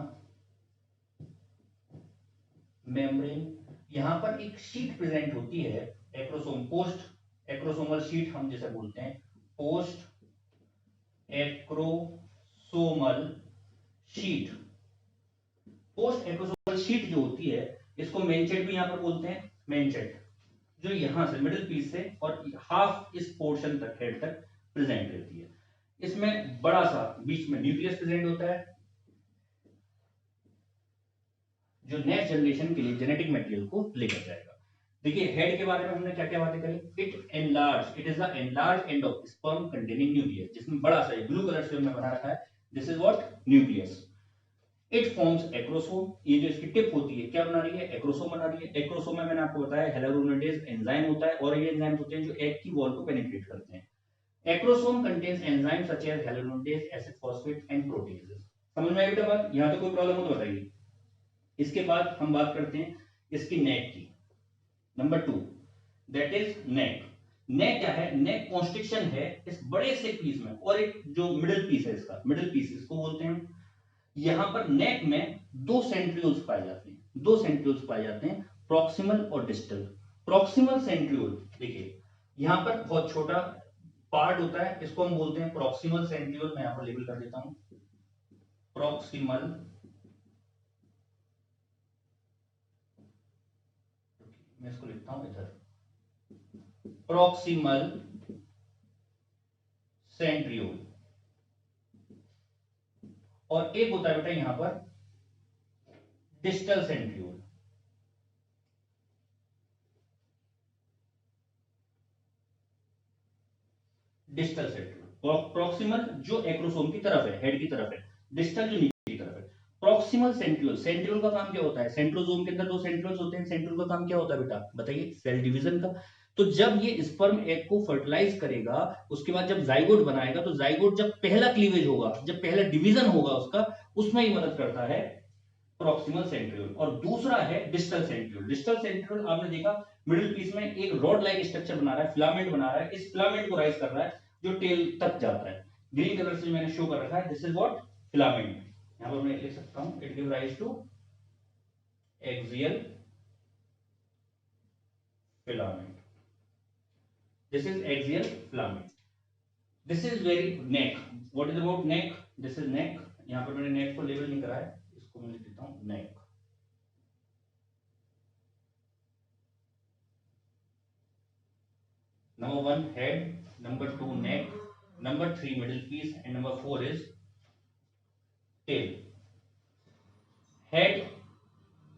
membrane. यहां पर एक शीट प्रेजेंट होती है एक्रोसोम, पोस्ट एक्रोसोमल शीट हम जिसे बोलते हैं, post acrosomal sheet. Post acrosomal sheet जो होती है इसको मेनचेट भी यहां पर बोलते हैं, मेनचेट, जो यहां से मिडिल पीस से और हाफ इस पोर्शन तक हेड तक प्रेजेंट रहती है। इसमें बड़ा सा बीच में न्यूक्लियस प्रेजेंट होता है जो नेक्स्ट जनरेशन के लिए जेनेटिक मटेरियल को लेकर जाएगा। देखिए हेड के बारे में हमने क्या क्या बातें करी। It is the enlarge end of sperm containing nucleus, जिसमें बड़ा सा ब्लू कलर से हमने बना रखा है, this is what, nucleus. It forms acrosome, ये जो इसकी टिप होती है क्या बना रही है, एक्रोसोम बना रही है। एक्रोसोम में मैंने आपको बताया हेलोरोनिडेज एंजाइम होता है और ये एंजाइम होते हैं जो एग की वॉल को पेनिट्रेट करते हैं। Acrosome contains enzymes such as hyaluronidase, acid phosphate and proteases. समझ में आई बेटा बात? यहां तो कोई प्रॉब्लम हो तो बताइए। इसके बाद हम बात करते हैं इसकी नेक की, नंबर 2, दैट इज नेक। नेक क्या है, नेक कॉन्स्ट्रिक्शन है इस बड़े से पीस में, और एक जो मिडिल पीस है इसका, मिडिल पीस इसको बोलते हैं। यहां पर नेक में दो सेंट्रियोल्स पाए जाते हैं, दो सेंट्रियोल्स पाए जाते हैं, प्रॉक्सिमल और डिस्टल। प्रॉक्सिमल सेंट्रियोल देखिए यहां पर बहुत छोटा पार्ट होता है, इसको हम बोलते हैं प्रॉक्सिमल सेंट्रियोल। मैं यहां पर लेबल कर देता हूं, प्रॉक्सिमल, मैं इसको लिखता हूं इधर, प्रॉक्सिमल सेंट्रियोल। और एक होता है बेटा यहां पर distal centriole. Distal centriole, proximal जो एक्रोसोम की तरफ है, हेड की तरफ है, डिस्टल जो नीचे की तरफ है। प्रॉक्सिमल सेंट्रियोल, सेंट्रियोल का काम क्या होता है, सेंट्रोसोम के अंदर दो सेंट्रियोल्स होते हैं, सेंट्रियोल का काम क्या होता है बेटा बताइए, सेल डिवीजन का। तो जब ये स्पर्म एग को फर्टिलाइज करेगा, उसके बाद जब जाइगोट बनाएगा, तो जाइगोट जब पहला क्लीवेज होगा, जब पहला डिवीजन होगा उसका, उसमें ही मदद करता है प्रॉक्सिमल सेंट्रियोल। और दूसरा है डिस्टल सेंट्रियोल। डिस्टल सेंट्रियोल आपने देखा मिडिल पीस में एक रॉड लाइक स्ट्रक्चर बना रहा है, फिलामेंट बना रहा है, इस फिलामेंट को राइज कर रहा है जो टेल तक जाता है। ग्रीन कलर से मैंने शो कर रखा है, दिस इज व्हाट, फिलामेंट। यहां पर मैं लिख सकता हूं, it give rise to axial filament, this is axial filament. This is very neck, what is about neck, this is neck. यहां पर मैंने नेक को लेबल नहीं करा है, इसको मैं लिख देता हूं नेक। Number 1 head, number 2 neck, number 3 middle piece, and number 4 is tail. Head,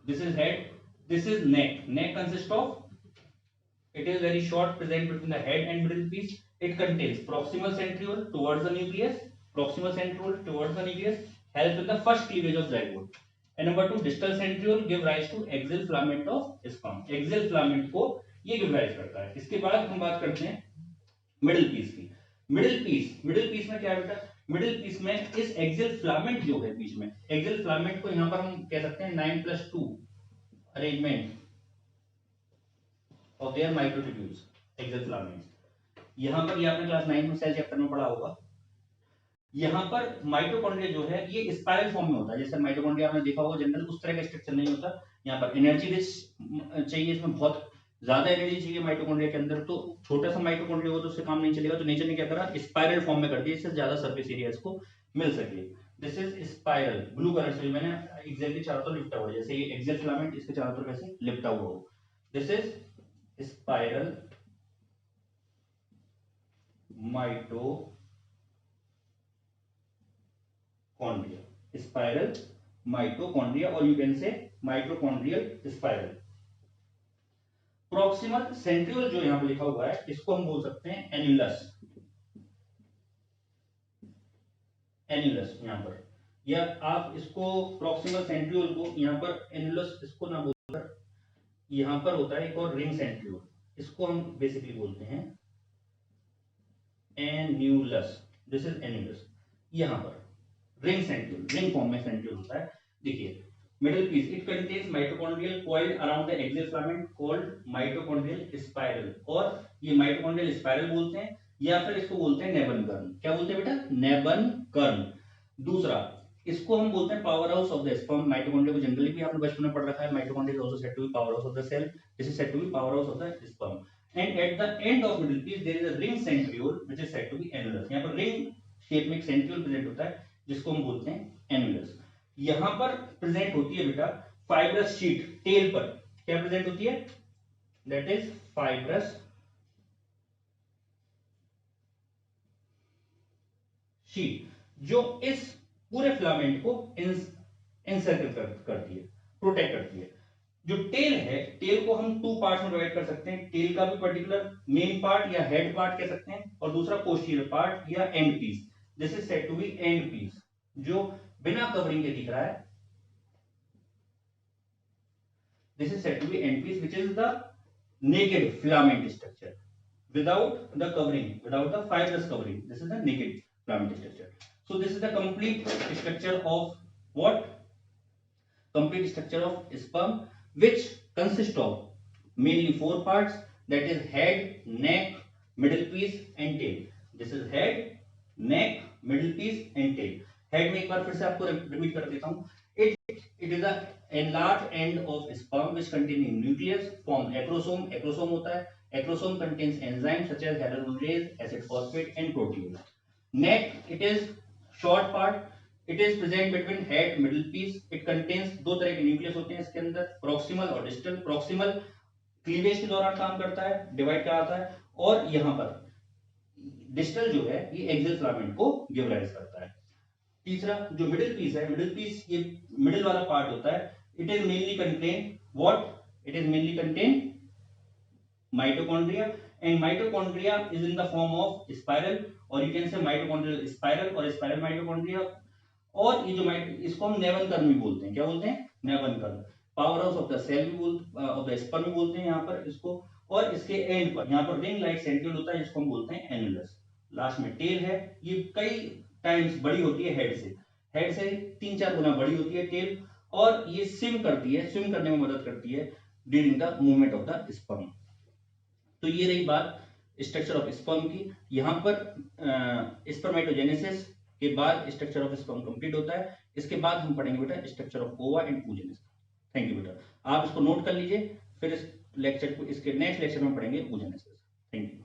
this is head, this is neck. Neck consists of, it is very short, present between the head and middle piece. It contains proximal centriole towards the nucleus, proximal centriole towards the nucleus, helps in the first cleavage of zygote. And number 2 distal centriole give rise to axial filament of sperm. Axial filament को ये give rise करता है। इसके बाद हम बात करते हैं मिडिल पीस की। मिडिल पीस में क्या है बेटा, मिडिल पीस में इस एक्सियल फिलामेंट जो है बीच में, एक्सियल फिलामेंट को यहां पर हम कह सकते हैं 9+2 arrangement of their microtubules, axial filaments. यहां पर ये आपने क्लास 9 में सेल चैप्टर में पढ़ा होगा। यहां पर माइटोकॉन्ड्रिया जो है ये स्पाइरल फॉर्म में होता है, जैसे माइटोकॉन्ड्रिया आपने देखा होगा, जनरल उस तरह का स्ट्रक्चर नहीं होता। यहां पर एनर्जी रिच चाहिए, इसमें बहुत ज्यादा एनर्जी चाहिए माइटोकॉन्ड्रिया के अंदर, तो छोटा सा माइटोकॉन्ड्रिया हो तो उससे काम नहीं चलेगा, तो नेचर ने क्या करा, स्पाइरल फॉर्म में कर दिया, इससे ज्यादा सरफेस एरिया इसको मिल सके। This is spiral, blue colour से मैंने एक्जेक्टली चारों तरफ लिपटा हुआ, जैसे ये एक्सियल फिलामेंट इसके चारों तरफ ऐसे लिपटा हुआ हो, this is spiral mitochondria. Mitochondria spiral mitochondria, और you can say mitochondrial spiral. Proximal centriole जो यहां पर लिखा हुआ है इसको हम बोल सकते हैं एन्युलस, एन्युलस यहां पर, या आप इसको प्रॉक्सिमल सेंट्रियोल को यहां पर एन्युलस इसको ना बोलकर यहां पर होता है एक और रिंग सेंट्रियोल, इसको हम बेसिकली बोलते हैं एन्युलस, दिस इज एन्युलस। यहां पर रिंग सेंट्रियोल, रिंग फॉर्म में सेंट्रियोल होता है। देखिए middle piece, it contains mitochondrial coil around the axial filament called mitochondrial spiral, और ये माइटोकॉन्ड्रियल स्पाइरल बोलते हैं, या फिर इसको बोलते हैं नेबन कर्न। क्या बोलते हैं बेटा? नेबन कर्न। दूसरा इसको हम बोलते हैं power house of the sperm. Mitochondria को जनरली भी आपने बचपन में पढ़ रखा है, mitochondria is also said to be power house of the cell, this is said to be power house of the sperm. And at the end of middle piece there is a ring centriole which is said to be annulus. यहां पर रिंग शेप में एक सेंट्रियोल प्रेजेंट होता है जिसको हम बोलते हैं एन्युलस। यहां पर प्रेजेंट होती है बेटा फाइब्रस शीट, टेल पर क्या प्रेजेंट होती है? दैट इज फाइब्रस शीट, जो इस पूरे फिलामेंट को इंसर्कल करती है, प्रोटेक्ट करती है। जो टेल है, टेल को हम टू पार्ट्स में डिवाइड कर सकते हैं, टेल का भी पर्टिकुलर मेन पार्ट या हेड पार्ट कह सकते हैं, और दूसरा पोस्टीरियर पार्ट या end piece, this is said to be end piece, जो बिना कवरिंग के दिख रहा है, this is said to be end piece which is the naked filament structure without the covering, without the fibrous covering, this is the naked filament structure. So this is the complete structure of what? Complete structure of sperm, which consists of mainly four parts, that is head, neck, middle piece and tail. This is head, neck, middle piece and tail. Head में एक बार फिर से आपको रिपीट कर देता हूँ, it is a enlarged end of sperm which containing nucleus form acrosome, acrosome होता है, acrosome contains enzymes such as hyaluronidase, acid phosphate and protein. Neck, it is short part, it is present between head middle piece, it contains दो तरह के nucleus होते हैं इसके अंदर, proximal और distal। proximal क्लीवेज के दौरान काम करता है, डिवाइड कराता है, और यहाँ पर डिस्टल जो है ये एक्सियल फिलामेंट को गिव राइज करता है। तीसरा जो मिडिल पीस है, मिडिल पीस ये मिडिल वाला पार्ट होता है, it is mainly contain what? It is mainly contain mitochondria, and mitochondria is in the form of spiral, और you can say mitochondrial spiral और स्पाइरल माइटोकॉन्ड्रिया। और ये जो इसको हम नेवन कर्न भी बोलते हैं, क्या बोलते हैं? नेवन कर्न। Power house of the cell भी बोलते, ऑफ द स्पर्म भी बोलते हैं यहाँ पर इसको, और इसके एंड पर यहाँ पर रिंग लाइक सेंट्रियोल होता है जिसको हम बोलते हैं एन्युलस। लास्ट में टेल है, ये कई टाइम्स बड़ी होती है हेड से, हेड से 3-4 गुना बड़ी होती है टेल, और ये स्विम करती है, स्विम करने में मदद करती है during the movement of the sperm. तो ये रही बात स्ट्रक्चर ऑफ स्पर्म की। यहाँ पर स्पर्मेटोजेनेसिस के बाद स्ट्रक्चर ऑफ स्पर्म कंप्लीट होता है। इसके बाद हम पढ़ेंगे बेटा स्ट्रक्चर ऑफ ओवा एंड oogenesis। थैंक यू बेटा, आप इसको नोट कर लीजिए, फिर इस लेक्चर को, इसके नेक्स्ट लेक्चर में पढ़ेंगे oogenesis। Thank you.